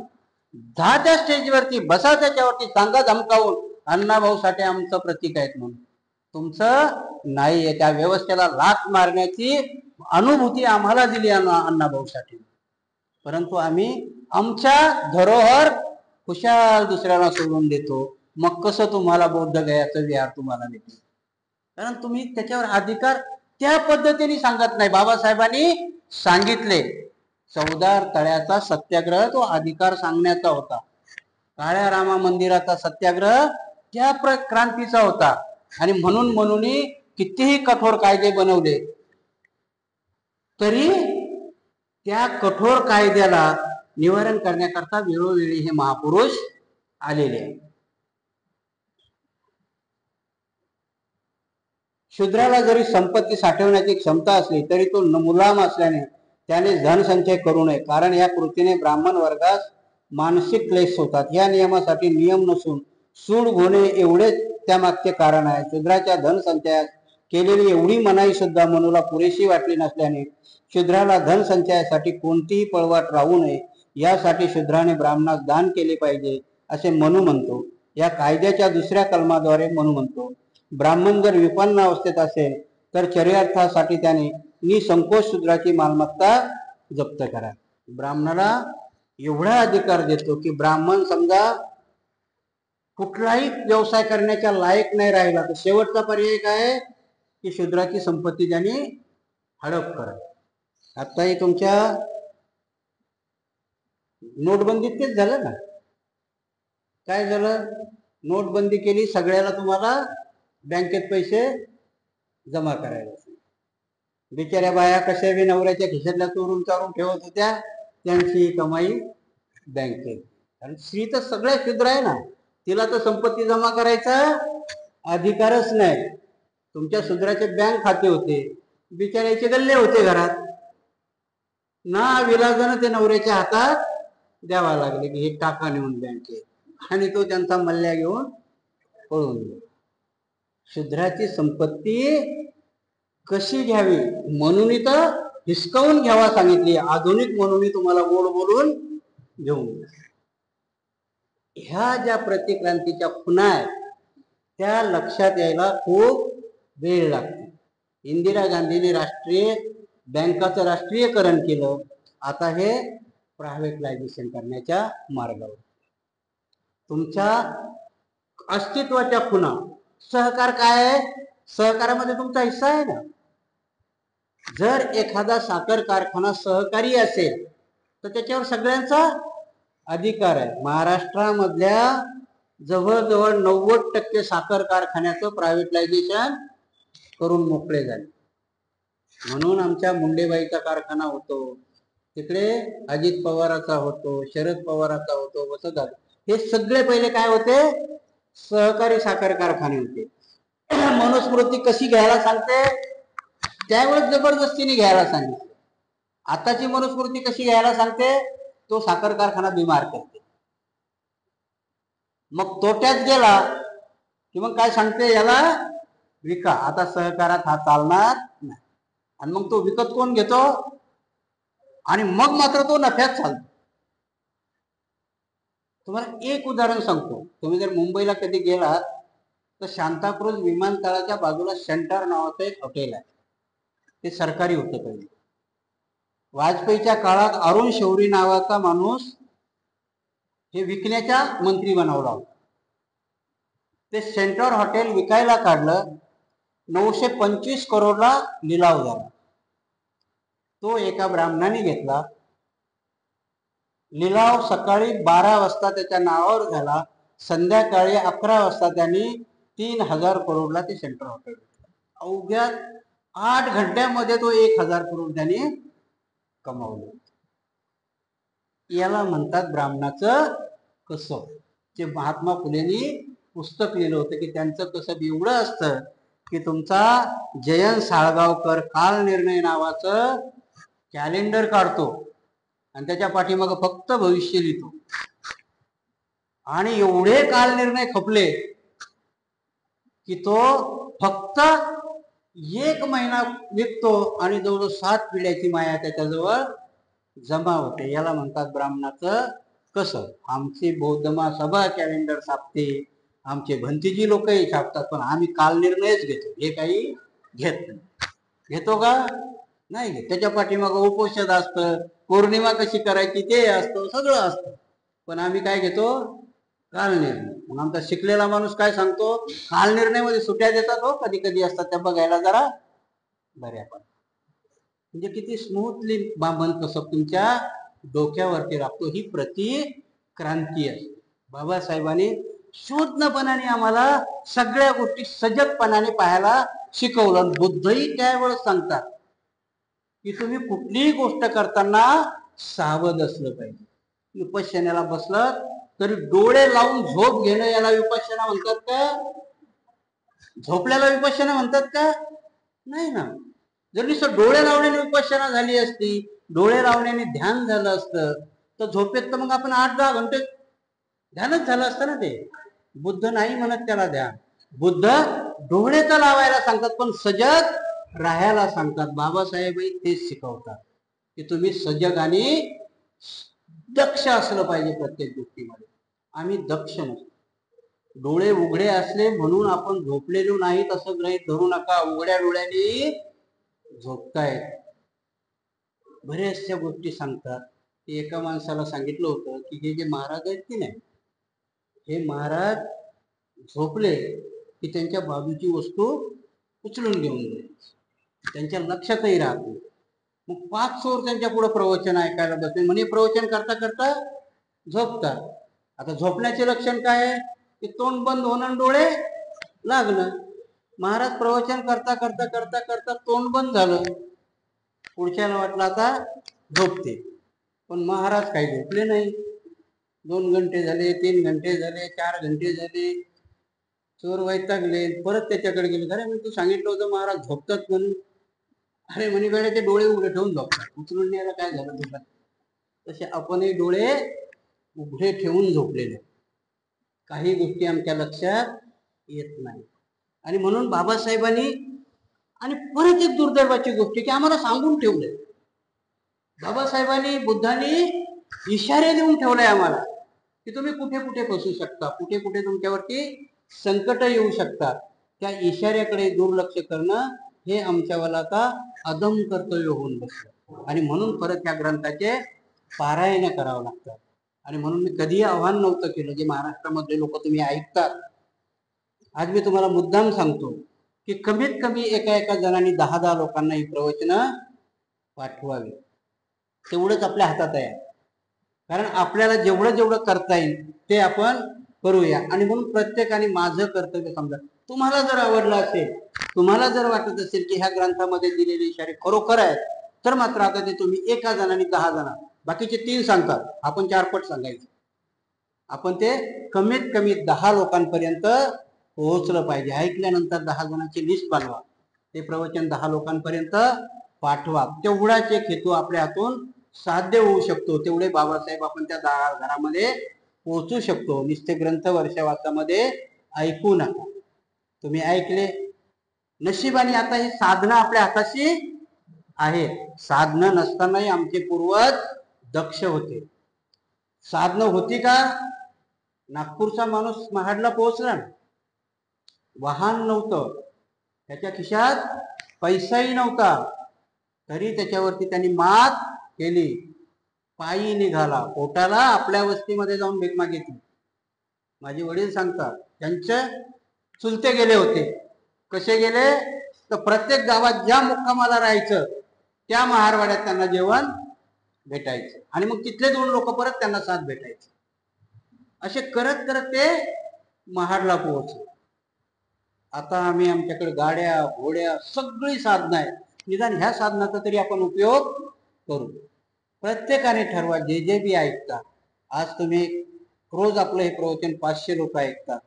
जा त्या स्टेजवरती, बसा त्याच्यावरती, सांगा धमकावून अण्णाभाऊ साठे आमचं प्रतीक आहेत म्हणून. तुमचं नाहीये. त्या व्यवस्थेला लाथ मारण्याची अनुभूती आम्हाला दिली अण्णाभाऊ साठे. परंतु आम्ही आमच्या धरोहर खुशाल दुसऱ्याला सोडून देतो. मग कसं तुम्हाला बौद्ध गयाचं विहार तुम्हाला देतो? कारण तुम्ही त्याच्यावर अधिकार त्या पद्धतीने सांगत नाही. बाबासाहेबांनी सांगितले, चौदार तळ्याचा सत्याग्रह तो अधिकार सांगण्याचा होता. काळ्या रामा मंदिराचा सत्याग्रह त्या क्रांतीचा होता. आणि म्हणून कितीही कठोर कायदे बनवले तरी त्या कठोर कायद्याला निवारण करण्याकरता वेळोवेळी हे महापुरुष आलेले. शूद्राला जरी संपत्ती साठवण्याची क्षमता असली तरी तो मुलाम असल्याने त्याने धनसंचय करू नये. कारण या कृतीने ब्राह्मण वर्गास मानसिक क्लेश होतात. या नियमासाठी नियम नसून सूड होणे एवढेच त्यामागचे कारण आहे. शूद्राच्या धनसंचयास केलेली एवढी मनाई सुद्धा मनूला पुरेशी वाटली नसल्याने शूद्राला धनसंचयासाठी कोणतीही पळवाट राहू नये यासाठी शूद्राने ब्राह्मणास दान केले पाहिजे असे मनू म्हणतो. या कायद्याच्या 2ऱ्या कलमाद्वारे मनू म्हणतो, ब्राह्मण जर विपन्न अवस्थेत असेल तर चर्यार्थासाठी त्याने निसंकोच शूद्राची मालमत्ता जप्त करा. ब्राह्मणाला एवढा अधिकार देतो की ब्राह्मण समजा कुठलाही व्यवसाय करण्याच्या लायक नाही राहिला तर शेवटचा पर्याय काय की शूद्राची संपत्ती त्याने हडप करा. आताही तुमच्या नोटबंदीत तेच झालं ना. काय झालं? नोटबंदी केली, सगळ्याला तुम्हाला बँकेत पैसे जमा करायला. बिचाऱ्या बाया कशा बी नवऱ्याच्या खिशातल्या चोरून चारून ठेवत होत्या, त्यांची कमाई बँकेत. कारण श्री तर सगळ्या शूद्र आहे ना, तिला तर संपत्ती जमा करायचा अधिकारच नाही. तुमच्या शूद्राचे बँक खाते होते, बिचारायचे गल्ले होते घरात, ना विलाजानं ते नवऱ्याच्या हातात द्यावा लागले की हे टाका नेऊन बँकेत, आणि तो त्यांचा मल्ल्या घेऊन पळून गेला. शूद्राची संपत्ती कशी घ्यावी म्हणून इथं हिसकावून घ्यावा सांगितली. आधुनिक म्हणून तुम्हाला गोड बोलून घेऊन. ह्या ज्या प्रतिक्रांतीच्या खुणा आहेत त्या लक्षात यायला खूप वेळ लागतो. इंदिरा गांधींनी राष्ट्रीय बँकाचं राष्ट्रीयकरण केलं. आता हे प्रायव्हेटलायझेशन करण्याच्या मार्गावर. तुमच्या अस्तित्वाच्या खुणा. सहकार काय आहे? सहकारामध्ये तुमचा हिस्सा आहे ना. जर एखादा साखर कारखाना सहकारी असेल तर त्याच्यावर सगळ्यांचा अधिकार आहे. महाराष्ट्रामधल्या जवळजवळ 90% साखर कारखान्याचं प्रायव्हेटलायझेशन करून मोकळे झाले. म्हणून आमच्या मुंडेबाईचा कारखाना होतो तिकडे, अजित पवाराचा होतो, शरद पवाराचा होतो, असं झालं. हे सगळे पहिले काय होते? सहकारी साखर कारखाने होते. मनुस्मृती कशी घ्यायला सांगते? त्यावेळेस जबरदस्तीने घ्यायला सांगितलं. आताची मनुस्मृती कशी घ्यायला सांगते? तो साखर कारखाना बिमार करते. मग तोट्यात गेला की मग काय सांगते? याला विका. आता सहकारात हा चालणार नाही. आणि मग तो विकत कोण घेतो? आणि मग मात्र तो नफ्यात चालतो. तुम्हाला एक उदाहरण सांगतो. तुम्ही जर मुंबईला कधी गेलात तर शांताक्रुज विमानतळाच्या बाजूला सेंटर नावाचं एक हॉटेल आहे. ते सरकारी होतं पहिले. वाजपेयीच्या काळात अरुण शौरी नावाचा माणूस हे विकण्याच्या मंत्री बनवला होता. ते सेंटर हॉटेल विकायला काढलं. 925 करोडला लिलाव झाला. तो एका ब्राह्मणाने घेतला. लिलाव सकाळी 12 वाजता त्याच्या नावावर झाला. संध्याकाळी 11 वाजता त्यांनी 3000 करोडला ते सेंटर हॉटेल. अवघ्या 8 घंट्यामध्ये तो 1000 करोड त्यांनी कमावलं. याला म्हणतात ब्राह्मणाचं कसब. जे महात्मा फुलेंनी पुस्तक लिहिलं होतं की त्यांचं कसब एवढं असतं की तुमचा जयंत साळगावकर कालनिर्णय नावाचं कॅलेंडर काढतो आणि त्याच्या पाठीमागे फक्त भविष्य लिहितो. आणि एवढे कालनिर्णय खपले की तो फक्त 1 महिना विकतो आणि जवळजवळ 7 पिढ्याची माया त्याच्याजवळ जमा होते. याला म्हणतात ब्राह्मणाचं कसब. आमची बौद्ध महासभा कॅलेंडर छापते, आमचे भंतीजी लोकही छापतात, पण आम्ही कालनिर्णयच घेतो. हे काही घेत नाही. घेतो का? नाही घेत. त्याच्या पाठीमागं उपोषण असतं, पौर्णिमा कशी करायची ते असतं, सगळं असतं. पण आम्ही काय घेतो? कालनिर्णय. मग आमचा शिकलेला माणूस काय सांगतो? कालनिर्णयामध्ये सुट्या देतात हो, कधी कधी असतात त्या बघायला जरा बऱ्या. पण म्हणजे किती स्मूथली बांधण कसं तुमच्या डोक्यावरती राखतो. ही प्रतिक्रांती आहे. बाबासाहेबांनी शुद्धपणाने आम्हाला सगळ्या गोष्टी सजगपणाने पाहायला शिकवलं. बुद्धही त्यावेळेस सांगतात की तुम्ही कुठलीही गोष्ट करताना सावध असलं पाहिजे. विपश्यनेला बसलं तरी डोळे लावून झोप घेणं याला विपश्यना म्हणतात का? झोपल्याला विपश्यना म्हणतात का? नाही ना. जर नुसतं डोळे लावण्याने विपश्यना झाली असती, डोळे लावण्याने ध्यान झालं असतं, तर झोपेत तर मग आपण 8-10 घंटे ध्यानच झालं असतं ना ते. बुद्ध नाही म्हणत त्याला ध्यान. बुद्ध डोळे तर लावायला सांगतात पण सजग राहायला सांगतात. बाबासाहेबही तेच शिकवतात की तुम्ही सजग आणि दक्ष असलं पाहिजे प्रत्येक गोष्टीमध्ये. आम्ही दक्ष नसतो. डोळे उघडे असले म्हणून आपण झोपलेलो नाही असं गृहीत धरू नका. उघड्या डोळ्यांनी झोपताय. बऱ्याचशा गोष्टी सांगतात. एका माणसाला सांगितलं होतं की हे जे महाराज आहेत की नाही, हे महाराज झोपले की त्यांच्या बाजूची वस्तू उचलून घेऊन जाईल. त्यांच्या लक्षातही राहत नाही. मग 5 चोर त्यांच्या पुढे प्रवचन ऐकायला बसले. म्हणे प्रवचन करता करता झोपतात. आता झोपण्याचे लक्षण काय आहे? की तोंड बंद होणं, डोळे लागणं. महाराज प्रवचन करता करता करता करता तोंड बंद झालं. पुढच्याला वाटलं आता झोपते, पण महाराज काही झोपले नाही. 2 घंटे झाले, 3 घंटे झाले, 4 घंटे झाले, चोर वैतागले, परत त्याच्याकडे गेले. अरे मी तू सांगितलं होतं महाराज झोपतात म्हणून. अरे म्हणे वेळेचे डोळे उघडे ठेवून झोपतात. उचलून न्यायला काय झालं तुला? तसे आपणही डोळे उघडे ठेवून झोपलेले. काही गोष्टी आमच्या लक्षात येत नाही. आणि म्हणून बाबासाहेबांनी आणि परत एक दुर्दैवाची गोष्ट की आम्हाला सांगून ठेवलंय. बाबासाहेबांनी बुद्धांनी इशारे देऊन ठेवलाय आम्हाला की तुम्ही कुठे कुठे फसू शकता, कुठे कुठे तुमच्यावरती संकट येऊ शकतात. त्या इशाऱ्याकडे दुर्लक्ष करणं हे आमच्यावाला आता अदम कर्तव्य होऊन बसलं. आणि म्हणून परत त्या ग्रंथाचे पारायण करावं लागतात. आणि म्हणून मी कधीही आव्हान नव्हतं केलं. जे महाराष्ट्रामधले लोक तुम्ही ऐकतात, आज मी तुम्हाला मुद्दाम सांगतो की कमीत कमी एका जणांनी 10 लोकांना ही प्रवचनं पाठवावी. तेवढंच आपल्या हातात आहे. कारण आपल्याला जेवढं करता येईल ते आपण करूया. आणि म्हणून प्रत्येकाने माझं कर्तव्य समजा. तुम्हाला जर आवडलं असेल, तुम्हाला जर वाटत असेल की ह्या ग्रंथामध्ये दिलेले इशारे खरोखर आहेत, तर मात्र आता ते तुम्ही एका जणांनी 10 जण, बाकीचे 3 सांगतात, आपण 4 पट सांगायचं. आपण ते कमीत कमी 10 लोकांपर्यंत पोहोचलं पाहिजे. ऐकल्यानंतर 10 जणांची लिस्ट बनवा, ते प्रवचन 10 लोकांपर्यंत पाठवा. तेवढाच एक हेतू आपल्या हातून साध्य होऊ शकतो. तेवढे बाबासाहेब आपण त्या घरामध्ये पोहोचू शकतो. नुसते ग्रंथ वर्षावासामध्ये ऐकू नका. तुम्ही ऐकले, नशिबाने आता ही साधनं आपल्या हाताशी आहे. साधनं नसतानाही आमचे पूर्वज दक्ष होते. साधनं होती का? नागपूरचा माणूस महाडला पोहोचला, वाहन नव्हतं, त्याच्या खिशात पैसाही नव्हता, तरी त्याच्यावरती त्यांनी मात केली. पायी निघाला, पोटाला आपल्या वस्तीमध्ये जाऊन भीक मागितली. माझे वडील सांगतात, त्यांचे चुलते गेले होते. कसे गेले? तर प्रत्येक गावात ज्या मुक्कामाला राहायचं त्या महारवाड्यात त्यांना जेवण भेटायचं. आणि मग तिथले 2 लोक परत त्यांना साथ भेटायचे. असे करत करत ते महाडला पोहोचले. आता आम्ही आमच्याकडे गाड्या, घोड्या, सगळी साधनं आहेत. निदान ह्या साधनाचा तरी आपण उपयोग करू. प्रत्येकाने ठरवा, जे जे बी ऐकता. आज तुम्ही रोज आपलं हे प्रवचन 500 लोक ऐकतात.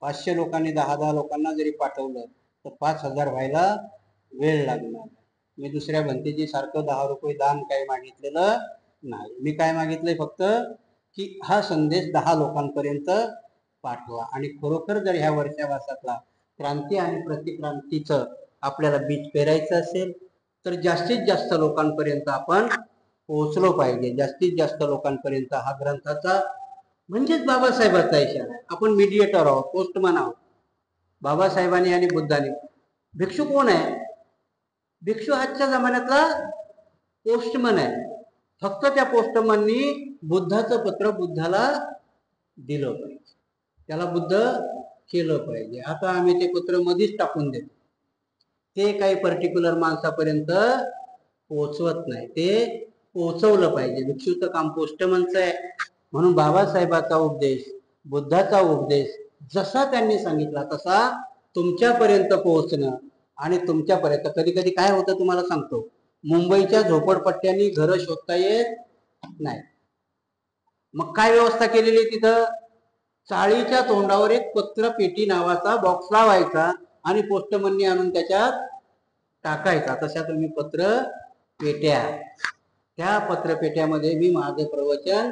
500 लोकांनी 10 लोकांना जरी पाठवलं तर 5000 व्हायला वेळ लागणार. मी दुसऱ्या भंतेजी सारखं 10 रुपये दान काही मागितलेलं नाही. मी काय मागितलंय फक्त की हा संदेश 10 लोकांपर्यंत पाठवा. आणि खरोखर जर ह्या वर्षावासातला क्रांती आणि प्रतिक्रांतीचं आपल्याला बीज पेरायचं असेल तर जास्तीत जास्त लोकांपर्यंत आपण पोहोचलो पाहिजे. जास्तीत जास्त लोकांपर्यंत हा ग्रंथाचा म्हणजेच बाबासाहेबांचा इशारा. आपण मीडिएटर आहोत, पोस्टमन आहोत. बाबासाहेबांनी आणि बुद्धांनी. भिक्षू कोण आहे? भिक्षू आजच्या जमान्यातला पोस्टमन आहे. फक्त त्या पोस्टमननी बुद्धाचं पत्र बुद्धाला दिलं पाहिजे, त्याला बुद्ध केलं पाहिजे. आता आम्ही ते पत्र मध्येच टाकून देतो, ते काही पर्टिक्युलर माणसापर्यंत पोहोचवत नाही. ते पोहोचवलं पाहिजे. भिक्षूचं काम पोस्टमनचं आहे. म्हणून बाबासाहेबाचा उपदेश, बुद्धाचा उपदेश जसा त्यांनी सांगितला तसा तुमच्यापर्यंत पोहोचणं. आणि तुमच्यापर्यंत कधी कधी काय होतं तुम्हाला सांगतो, मुंबईच्या झोपडपट्ट्यांनी घरं शोधता येत नाही. मग काय व्यवस्था केलेली तिथं? चाळीच्या तोंडावर एक पत्र पेटी नावाचा बॉक्स लावायचा आणि पोस्टमननी आणून त्याच्यात टाकायचा. तशा तुम्ही पत्र पेट्या, त्या पत्रपेट्यामध्ये मी माझं प्रवचन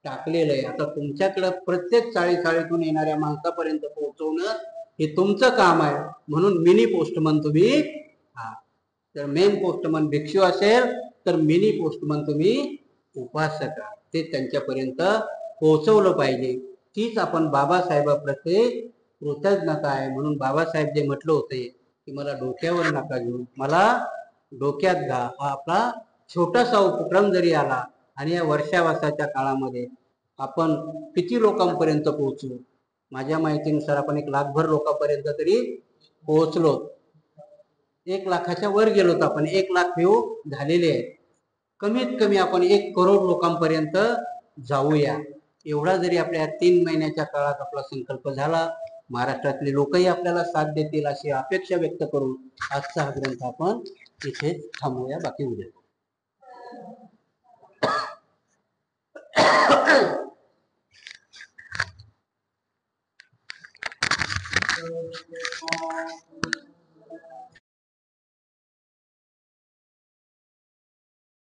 टाकलेलं आहे. आता तुमच्याकडे प्रत्येक चाळीतून येणाऱ्या माणसापर्यंत पोहोचवणं हे तुमचं काम आहे. म्हणून मिनी पोस्टमन तुम्ही आहात. तर मेन पोस्टमन भिक्षू असेल तर मिनी पोस्टमन तुम्ही उपासक आहात. ते त्यांच्यापर्यंत पोहोचवलं पाहिजे. तीच आपण बाबासाहेबाप्रती कृतज्ञता आहे. म्हणून बाबासाहेब जे म्हटलं होते की मला डोक्यावर नका घेऊन, मला डोक्यात घ्या. हा आपला छोटासा उपक्रम जरी आला आणि या वर्षावासाच्या काळामध्ये आपण किती लोकांपर्यंत पोहोचलो? माझ्या माहितीनुसार आपण 1 लाखभर लोकांपर्यंत तरी पोहोचलो. 1 लाखाच्या वर गेलो तर आपण 1 लाख व्ह्यू झालेले आहेत. कमीत कमी आपण 1 करोड लोकांपर्यंत जाऊया. एवढा जरी आपल्या 3 महिन्याच्या काळात आपला संकल्प झाला, महाराष्ट्रातले लोकही आपल्याला साथ देतील अशी अपेक्षा व्यक्त करून आजचा हा ग्रंथ आपण इथे थांबूया. बाकी उद्या